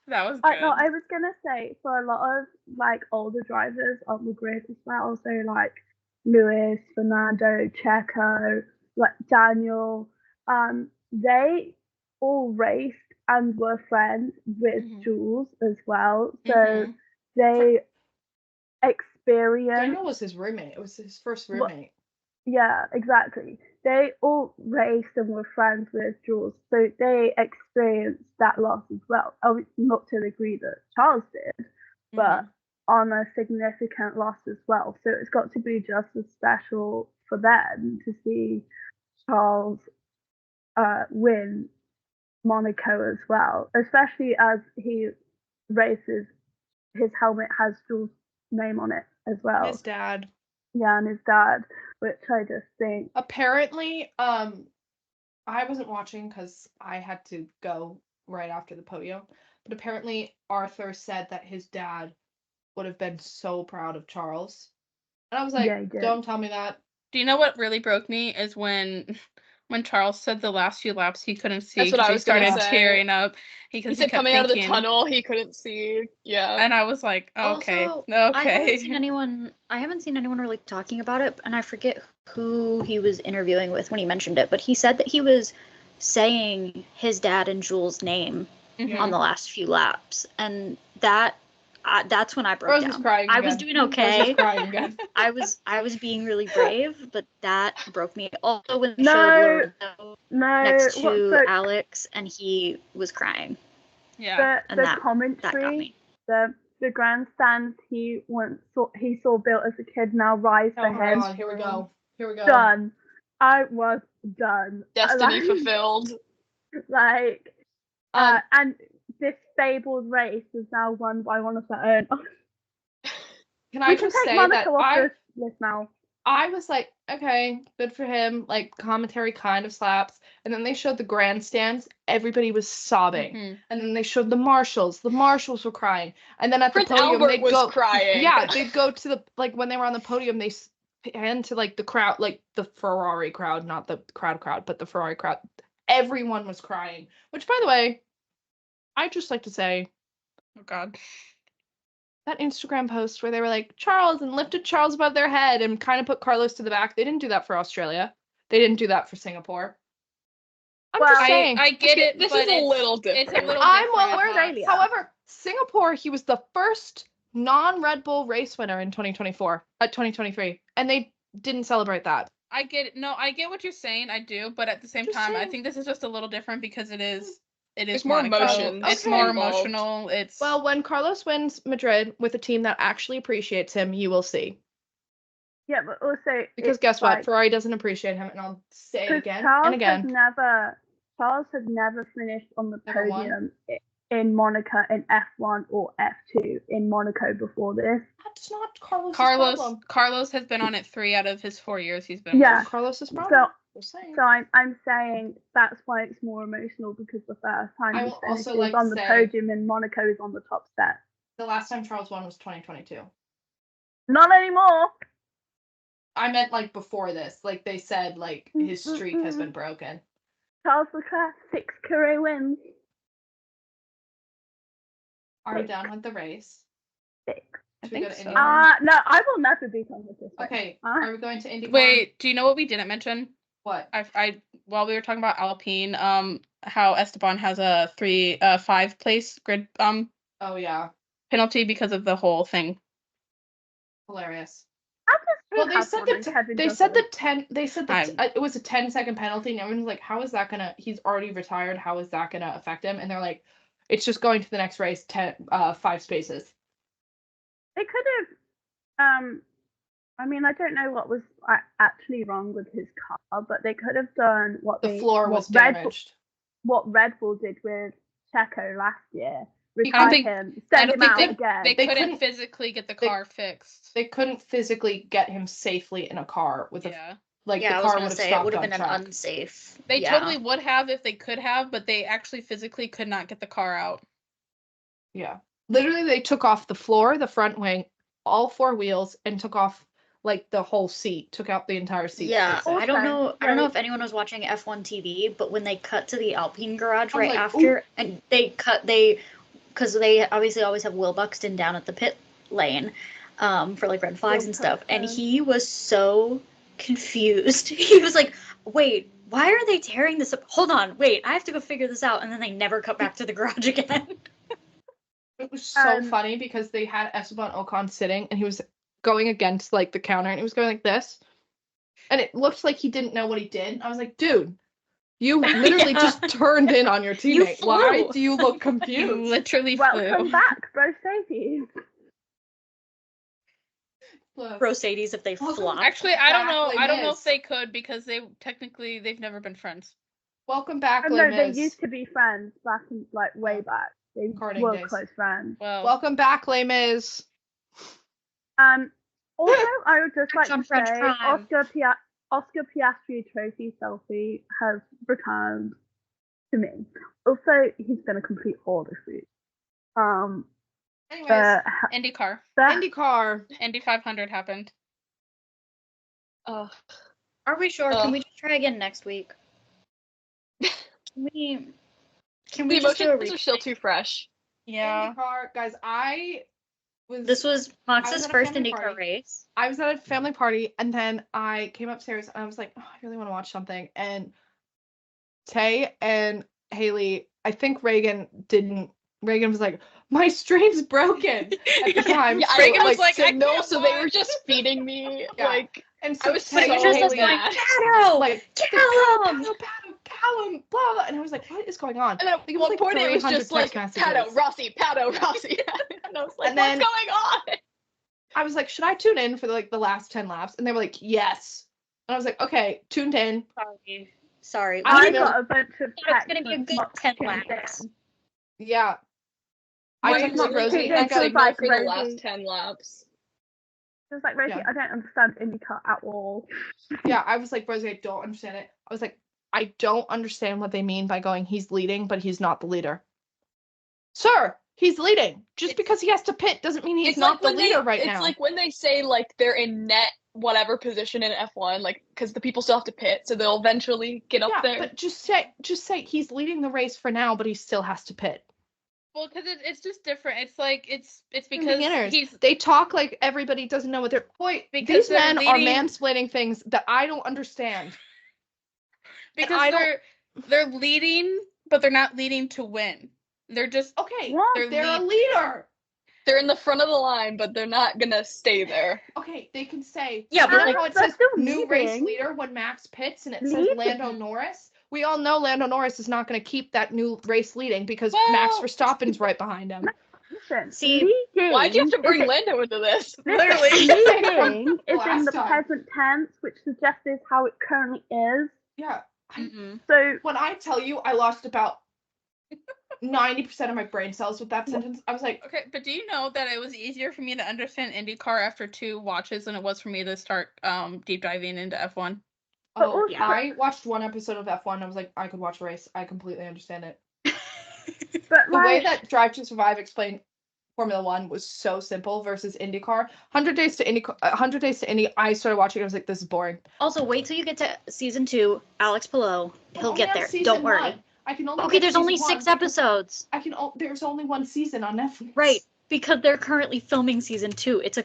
That was good. I was gonna say, for a lot of like older drivers on the grid as well, so like Lewis, Fernando, Checo, like Daniel, they all raced and were friends with Jules as well, so they experienced. Daniel was his roommate. It was his first roommate. Yeah, exactly. They all raced and were friends with Jules, so they experienced that loss as well. Oh, not to the degree that Charles did, but on a significant loss as well. So it's got to be just as special for them to see Charles win Monaco as well, especially as he races. His helmet has Jules' name on it as well. His dad. Yeah, and his dad, which I just think. Apparently, I wasn't watching because I had to go right after the podium, but apparently Arthur said that his dad would have been so proud of Charles. And I was like, don't tell me that. Do you know what really broke me is when Charles said the last few laps he couldn't see because he started tearing up. He said coming out of the tunnel he couldn't see. Yeah. And I was like, okay. Also, I haven't seen anyone really talking about it, and I forget who he was interviewing with when he mentioned it, but he said that he was saying his dad and Jules' name on the last few laps, and that's when I broke down. I was doing okay. I was being really brave, but that broke me. Also, when they showed next to Alex, and he was crying. Yeah, the commentary, the grandstands he saw built as a kid now rise for him. God, here we go. Done. I was done. Destiny fulfilled. Like, and this fabled race is now won by one of their own. Can I just say that now. I was like, okay, good for him. Like, commentary kind of slaps. And then they showed the grandstands. Everybody was sobbing. And then they showed the marshals. The marshals were crying. And then at the podium, they'd go crying. Yeah, they'd go to the, like, when they were on the podium, they pan to, like, the crowd, like, the Ferrari crowd, not the crowd, but the Ferrari crowd. Everyone was crying. Which, by the way, I'd just like to say, oh, God. That Instagram post where they were like, Charles, and lifted Charles above their head and kind of put Carlos to the back. They didn't do that for Australia. They didn't do that for Singapore. I'm just saying. I get it. This is a little different. It's a little different. Australia. However, Singapore, he was the first non-Red Bull race winner in 2023. And they didn't celebrate that. I get it. No, I get what you're saying. I do. But at the same time, I think this is just a little different because it is more emotion. It's more emotional. Well, when Carlos wins Madrid with a team that actually appreciates him, you will see. Yeah, but also because guess what? Ferrari doesn't appreciate him, and I'll say it again and again. Charles has never finished on the podium in Monaco in F1 or F2 in Monaco before this. That's not Carlos's problem. Carlos has been on it 3 out of his 4 years he's been on. Carlos's problem. So I'm saying that's why it's more emotional because the first time he finished on the podium in Monaco is on the top step. The last time Charles won was 2022. Not anymore. I meant like before this. Like they said, like his streak has been broken. Charles Leclerc 6 career wins. Are we done with the race? 6. I think so. No, I will never be done with this. Okay, are we going to IndyCar? Wait, do you know what we didn't mention? What? I while we were talking about Alpine, how Esteban has a 5 place grid oh yeah, penalty because of the whole thing. Hilarious. Well, they said it was a 10-second penalty, and everyone's like, how is that gonna? He's already retired. How is that gonna affect him? And they're like, it's just going to the next race, 5 spaces. They could have, I mean, I don't know what was actually wrong with his car, but they could have done what damaged. What Red Bull did with Checo last year. They couldn't physically get the car fixed. They couldn't physically get him safely in a car with the car would have stopped. It would have been an unsafe. They totally would have if they could have, but they actually physically could not get the car out. Yeah. literally they took off the floor, the front wing, all 4 wheels, and took off like the whole seat, took out the entire seat. Yeah, spacing. I don't know Right. if anyone was watching F1 TV, but when they cut to the Alpine garage I was right like, after, and because they obviously always have Will Buxton down at the pit lane, for like red flags and stuff, and he was so confused. He was like, "Wait, why are they tearing this up? Hold on, wait, I have to go figure this out." And then they never cut back to the garage again. It was so funny because they had Esteban Ocon sitting, and he was going against like the counter, and he was going like this, and it looked like he didn't know what he did. I was like, dude, you literally just turned in on your teammate. Why do you look confused? You literally Welcome flew. back, Mercedes. Mercedes, if they flop. Actually, I don't know. I don't know if they could because they've never been friends. Welcome back, No, they used to be friends back in way back. They were days. close friends. Well, welcome back, Les Mis. Also, I would just like to French say, crime. Oscar Piastri trophy selfie has returned to me. Also, he's been a complete whore this week. Anyways, IndyCar. Indy 500 happened. Are we sure? Can we just try again next week? Can we the just do a emotions are still too fresh. Yeah. IndyCar, guys, This was Max's was at a first family IndyCar party. race. I was at a family party, and then I came upstairs, and I was like, oh, I really want to watch something. And Tay and Haley, I think Reagan was like, my stream's broken at the time. Yeah, So, Reagan was like, I know, know, so they were just feeding me. Yeah. Like, and so I was Tay so and just Haley, like, Pato! like, Callum! Callum, blah, blah. And I was like, what is going on? and then at one point it was just like, Pato, Rossi. And I was like, what's going on? I was like, should I tune in for the last 10 laps? And they were like, yes. And I was like, okay, tuned in. Sorry. I got a bunch of It's going to be a good 10 laps. Yeah. I took my Rosie. I got like for the Rosie. last 10 laps. It was like, Rosie, Yeah. I don't understand IndyCar at all. Yeah, I was like, Rosie, I don't understand it. I was like, I don't understand what they mean by going, he's leading, but he's not the leader. Sir, he's leading. Just because he has to pit doesn't mean he's not the leader right now. It's like when they say, like, they're in net whatever position in F1, like, because the people still have to pit, so they'll eventually get up there. But just say he's leading the race for now, but he still has to pit. Well, because it's just different. It's like it's because they talk like everybody doesn't know what they're. Boy, these men are mansplaining things that I don't understand. Because they're leading, but they're not leading to win. They're just They're a leader. They're in the front of the line, but they're not gonna stay there. Okay, they can say but like how it says new race leader when Max pits and it says Lando Norris. We all know Lando Norris is not going to keep that new race leading because Max Verstappen's right behind him. Listen, see, why'd you have to bring Lando into this? Literally, leading is in the present tense, which suggests how it currently is. Yeah. So when I tell you I lost about 90% of my brain cells with that sentence, I was like, okay, but do you know that it was easier for me to understand IndyCar after 2 watches than it was for me to start deep diving into F1? Oh, I watched 1 episode of F1 and I was like, I could watch a race. I completely understand it. But the way that Drive to Survive explained Formula 1 was so simple versus IndyCar. 100 Days to Indy, I started watching it, I was like, this is boring. Also, wait till you get to season 2. Alex Pillow, he'll get there. Don't worry. I can only there's only 6 episodes. There's only 1 season on Netflix. Right, because they're currently filming season 2. It's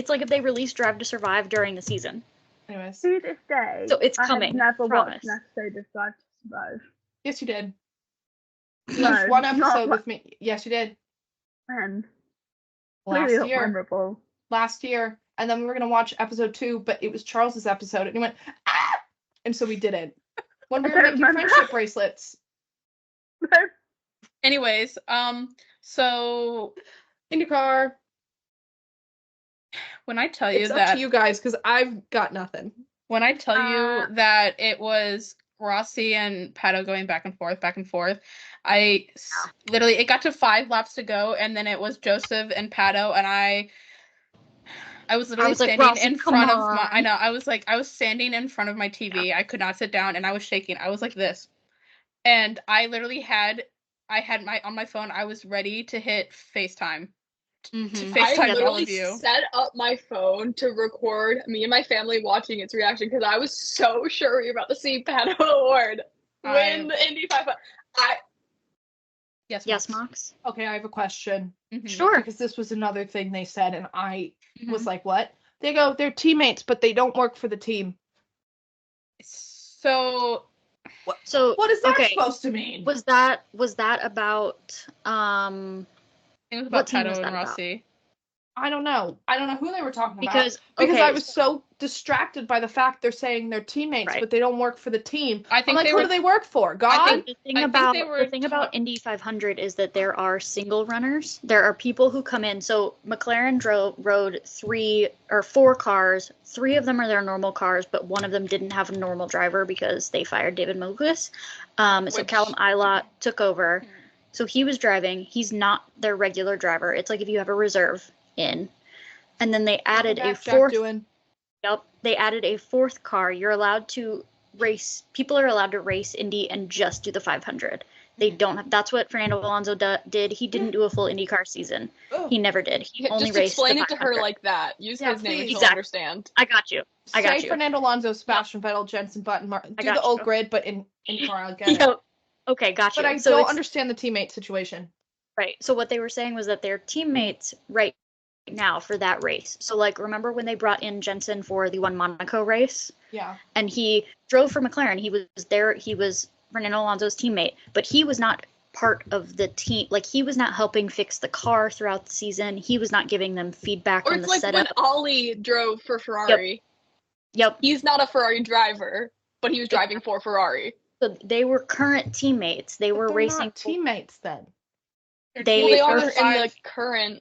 like if they released Drive to Survive during the season. Anyways. To this day, so it's coming. I have never watched an episode of Drive to Survive. Yes, you did. No, watched 1 episode with me. Yes, you did. When? Last year. Memorable. Last year. And then we were going to watch episode 2, but it was Charles's episode. And he went, ah! And so we didn't. When we were making friendship bracelets. Anyways, so IndyCar. When I tell you it's that up to you guys, because I've got nothing. When I tell you that it was Rossi and Pato going back and forth, literally it got to 5 laps to go, and then it was Joseph and Pato, and I was literally standing in front of my. I know. I was standing in front of my TV. I could not sit down, and I was shaking. I was like this, and I literally had I had on my phone, I was ready to hit FaceTime. To Mhm. I FaceTime all literally of you. set up my phone to record me and my family watching its reaction because I was so sure we were about to see Pato O'Ward win the Indy 500. Yes, Mox. Okay, I have a question. Sure. Because this was another thing they said, and I was Mhm. like, what? They go, they're teammates, but they don't work for the team. So What is that okay. supposed to mean? Was that about it was what about team was Pato that and about? I Rossi. don't know. I don't know who they were talking Because about. Because okay, I was so distracted by the fact they're saying they're teammates, Right. but they don't work for the team. I think I'm like, they who were- do they work for? God? I think the thing they about were Indy 500 is that there are single runners. There are people who come in. So McLaren rode 3 or 4 cars. 3 of them are their normal cars, but one of them didn't have a normal driver because they fired David Mogulis. So Callum Ilott took over. So he was driving. He's not their regular driver. It's like if you have a reserve in. And then they added a fourth. Yep, they added a 4th car. You're allowed to race. People are allowed to race Indy and just do the 500. They don't have. That's what Fernando Alonso did. He didn't do a full IndyCar season. He never did. He only just raced explain the it to her like that. Use his name and she'll understand. I got you. Say Fernando Alonso, Sebastian Vettel, Jenson Button, Martin. Do the old grid, but in IndyCar, I'll get it. Okay, got you. But I don't understand the teammate situation. Right. So what they were saying was that they're teammates right now for that race. So like, remember when they brought in Jenson for the Monaco race? Yeah. And he drove for McLaren. He was there. He was Fernando Alonso's teammate, but he was not part of the team. Like, he was not helping fix the car throughout the season. He was not giving them feedback on the setup. When Ollie drove for Ferrari. Yep. He's not a Ferrari driver, but he was driving for Ferrari. So they were current teammates. They were racing. Not teammates then. They are in the current.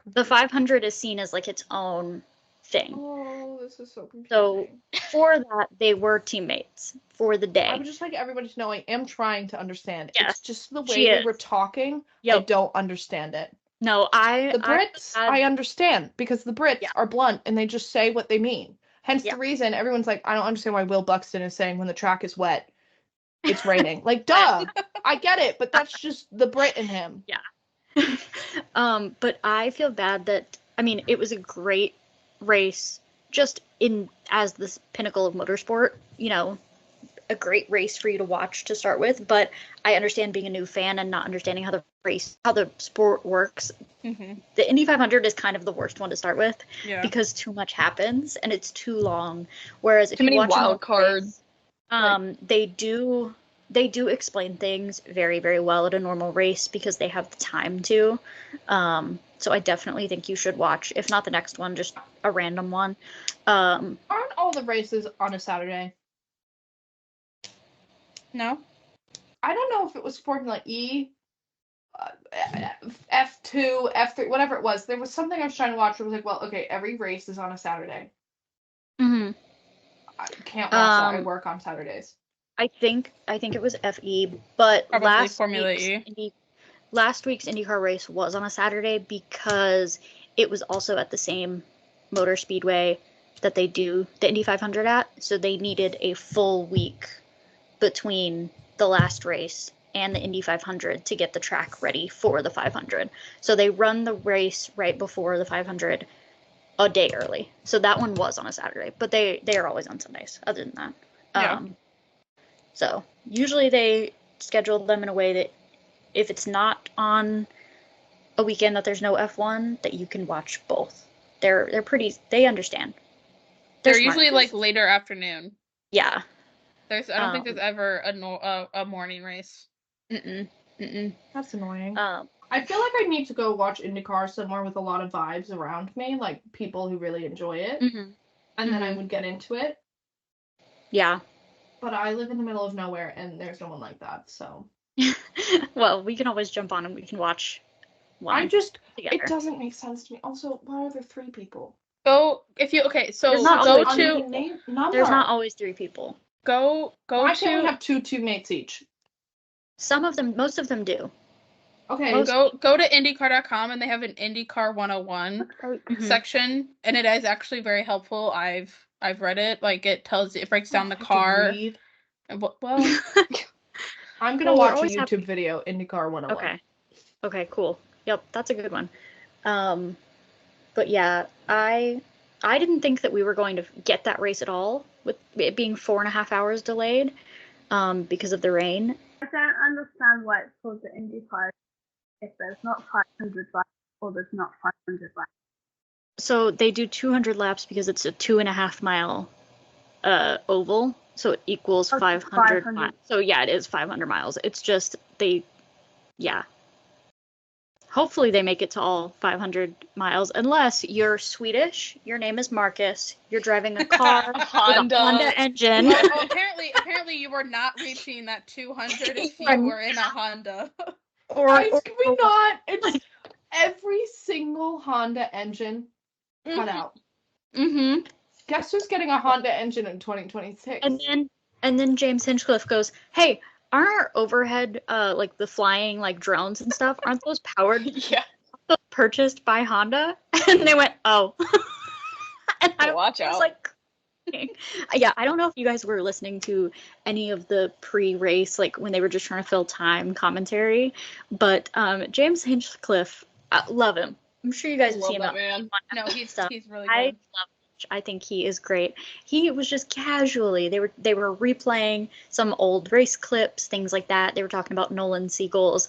The 500 is seen as like its own thing. Oh, this is so confusing. So for that, they were teammates for the day. I would just like everybody to know I am trying to understand. Yes, it's just the way they were talking. I don't understand it. No, the Brits I understand because the Brits are blunt and they just say what they mean. Hence the reason everyone's like, I don't understand why Will Buxton is saying when the track is wet, it's raining. Like, duh, I get it, but that's just the Brit in him. Yeah. But I feel bad that, I mean, it was a great race just as the pinnacle of motorsport, you know, a great race for you to watch to start with, but I understand being a new fan and not understanding how the sport works. Mm-hmm. The Indy 500 is kind of the worst one to start with because too much happens and it's too long. Whereas if you watch wild cards, they do explain things very, very well at a normal race because they have the time to. So I definitely think you should watch, if not the next one, just a random one. Aren't all the races on a Saturday? No. I don't know if it was Formula E, F2, F3, whatever it was. There was something I was trying to watch. It was like, well, okay, every race is on a Saturday. Mm-hmm. I can't watch that. I work on Saturdays. I think it was FE, but probably Formula E. Last week's IndyCar race was on a Saturday because it was also at the same motor speedway that they do the Indy 500 at, so they needed a full week between the last race and the Indy 500 to get the track ready for the 500. So they run the race right before the 500 a day early. So that one was on a Saturday, but they are always on Sundays other than that. Yeah. So usually they schedule them in a way that if it's not on a weekend that there's no F1, that you can watch both. They're pretty, they understand. They're usually like later afternoon. Yeah. I don't think there's ever a morning race. That's annoying. I feel like I need to go watch IndyCar somewhere with a lot of vibes around me, like people who really enjoy it. Mm-hmm. And then I would get into it. Yeah. But I live in the middle of nowhere and there's no one like that, so. Well, we can always jump on and we can watch one together. It doesn't make sense to me. Also, why are there 3 people? There's not always 3 people. Why can't we have 2 teammates each? Most of them do. Okay. Go to IndyCar.com and they have an IndyCar 101 section, and it is actually very helpful. I've read it. Like, it breaks down the car. Well, I'm gonna watch a YouTube video, IndyCar 101. Okay, cool. Yep, that's a good one. But yeah, I didn't think that we were going to get that race at all, with it being 4.5 hours delayed, because of the rain. I don't understand why it's called the IndyCar if there's not 500 laps or there's not 500 laps. So they do 200 laps because it's a 2.5 mile oval, so it equals 500 miles. So yeah, it is 500 miles. It's just yeah. Hopefully they make it to all 500 miles, unless you're Swedish, your name is Marcus, you're driving a car with a Honda engine. Oh, apparently you were not reaching that 200 if you were in a Honda. Can we not? It's every single Honda engine cut out. Mm-hmm. Guess who's getting a Honda engine in 2026? And then James Hinchcliffe goes, "Hey, aren't our overhead, like the flying like drones and stuff, aren't those powered? Yeah. Purchased by Honda?" And they went, "Oh." And watch out. Like, yeah, I don't know if you guys were listening to any of the pre-race, like when they were just trying to fill time commentary, but James Hinchcliffe, I love him. I'm sure you guys have seen that man. No, he's really good. I think he is great. He was just casually, they were replaying some old race clips, things like that. They were talking about Nolan Siegel's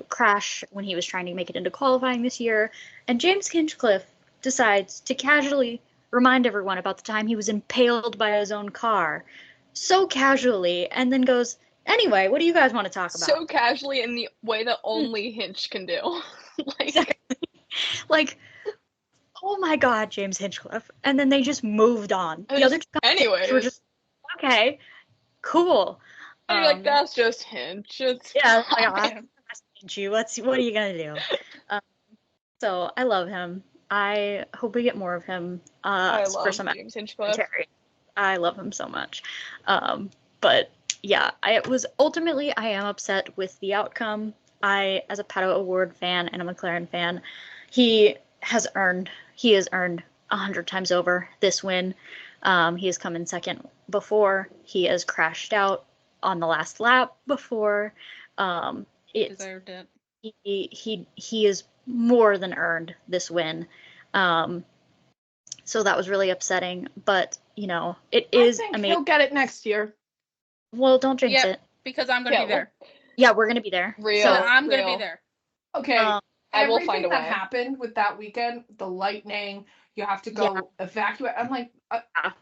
crash when he was trying to make it into qualifying this year. And James Hinchcliffe decides to casually remind everyone about the time he was impaled by his own car. So casually, and then goes, "Anyway, what do you guys want to talk about?" So casually in the way that only Hinch can do. Like, oh my God, James Hinchcliffe. And then they just moved on. The other two guys were just, okay, cool. And you're like, that's just Hinch. Yeah, what are you going to do? So I love him. I hope we get more of him. I love James Hinchcliffe. I love him so much. But yeah, I am upset with the outcome. As a Pato Award fan and a McLaren fan, he has earned 100 times over this win. He has come in second before. He has crashed out on the last lap before. Deserved it. He is more than earned this win. So that was really upsetting, but it is amazing. He'll get it next year. Well, don't jinx it. Because I'm going to be there. Yeah, we're going to be there. I'm going to be there. Okay. I will find a way. Everything that happened with that weekend, the lightning, you have to go evacuate. I'm like,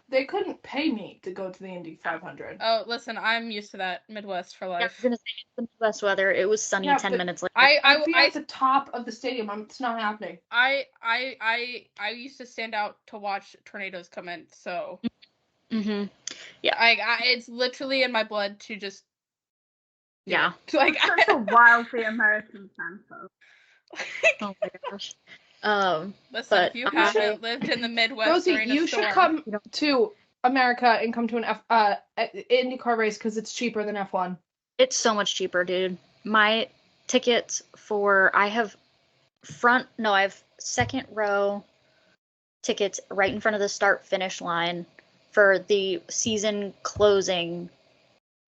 they couldn't pay me to go to the Indy 500. Oh, listen, I'm used to that. Midwest for life. I was going to say, it's the Midwest weather. It was sunny 10 minutes later. I'd be at the top of the stadium. It's not happening. I used to stand out to watch tornadoes come in, so. Mm-hmm. Yeah. It's literally in my blood to just. Yeah. Like, such a wildly American fan, folks. Oh my gosh. Listen, if you haven't lived in the Midwest, Rosie, you should come to America and come to an IndyCar race because it's cheaper than F1. It's so much cheaper, dude. My tickets I have second row tickets right in front of the start-finish line for the season closing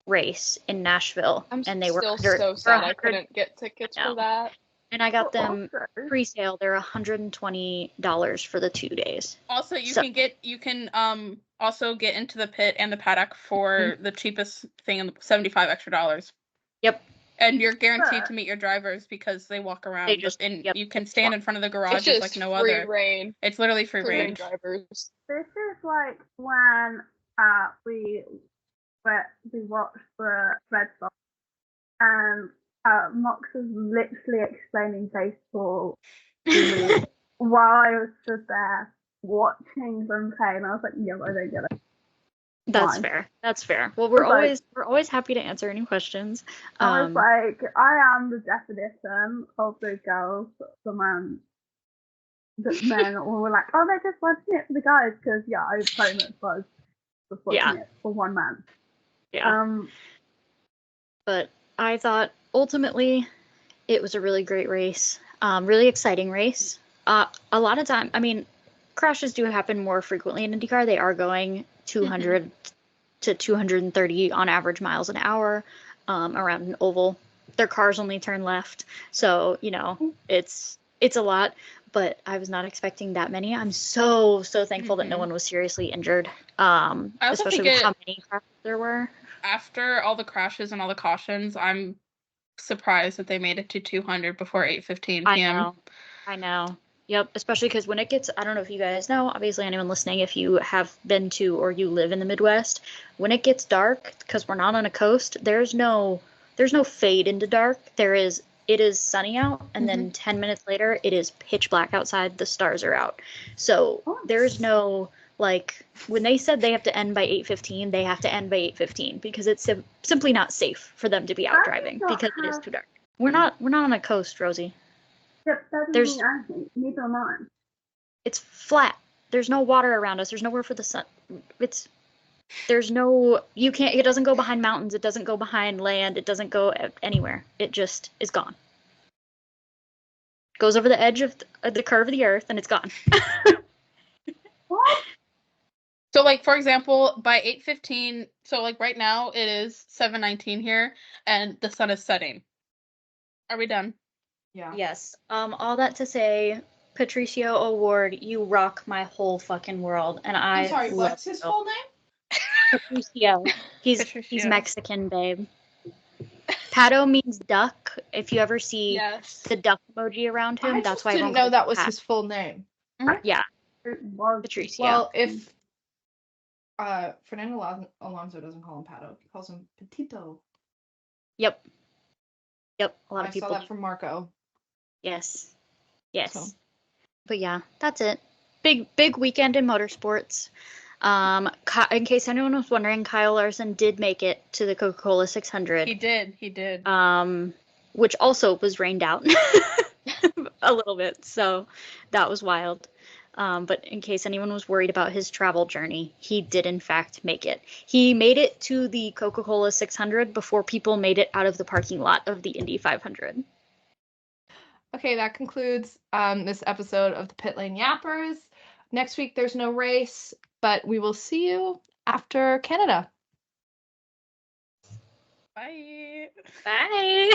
race in Nashville. They were so sad I couldn't get tickets for that. And I got them pre-sale. They're $120 for the 2 days. Also, you can also get into the pit and the paddock for the cheapest thing, $75 extra. Yep. And you're guaranteed to meet your drivers because they walk around. You can stand in front of the garage like no other. It's free reign. It's literally free reign. Drivers. This is like when we watched the Red Sox and Mox was literally explaining baseball to me while I was stood there watching them play, and I was like, "Yeah, I don't get it." That's fair. Well, we're always happy to answer any questions. I was like, I am the definition of the girls, the men were like, "Oh, they're just watching it for the guys," because I pretty much was watching it for one man. Yeah. But I thought ultimately it was a really great race, really exciting race. A lot of time, I mean, crashes do happen more frequently in IndyCar. They are going 200 to 230 on average miles an hour. around an oval. Their cars only turn left, so it's a lot. But I was not expecting that many. I'm so thankful that no one was seriously injured. Especially with how many crashes there were. After all the crashes and all the cautions, I'm surprised that they made it to 200 before 8:15 p.m. I know. Yep, especially because when it gets, I don't know if you guys know, obviously anyone listening, if you have been to or you live in the Midwest, when it gets dark, because we're not on a coast, there's no fade into dark. It is sunny out, and then 10 minutes later, it is pitch black outside. The stars are out. So there's no, like, when they said they have to end by 8:15, they have to end by 8:15 because it's simply not safe for them to be out driving because it is too dark. We're not on a coast, Rosie. Yep, that's neither am I. It's flat. There's no water around us. There's nowhere for the sun. It doesn't go behind mountains. It doesn't go behind land. It doesn't go anywhere. It just is gone. Goes over the edge of the curve of the earth and it's gone. What? So, like, for example, by 8:15, so, like, right now it is 7:19 here and the sun is setting. Are we done? Yeah. Yes. All that to say, Patricio Award, you rock my whole fucking world, and I'm sorry. What's his full name? Patricio. He's Mexican, babe. Pato means duck. If you ever see the duck emoji around him, that's why I didn't know that was his full name. Yeah. Patricio. Well, if Fernando Alonso doesn't call him Pato, he calls him Petito. Yep. A lot of people. I saw that from Marco. Yes. So. But yeah, that's it. Big weekend in motorsports. In case anyone was wondering, Kyle Larson did make it to the Coca-Cola 600. He did. Which also was rained out a little bit, so that was wild. But in case anyone was worried about his travel journey, he did in fact make it. He made it to the Coca-Cola 600 before people made it out of the parking lot of the Indy 500. Okay, that concludes this episode of the Pit Lane Yappers. Next week there's no race, but we will see you after Canada. Bye. Bye.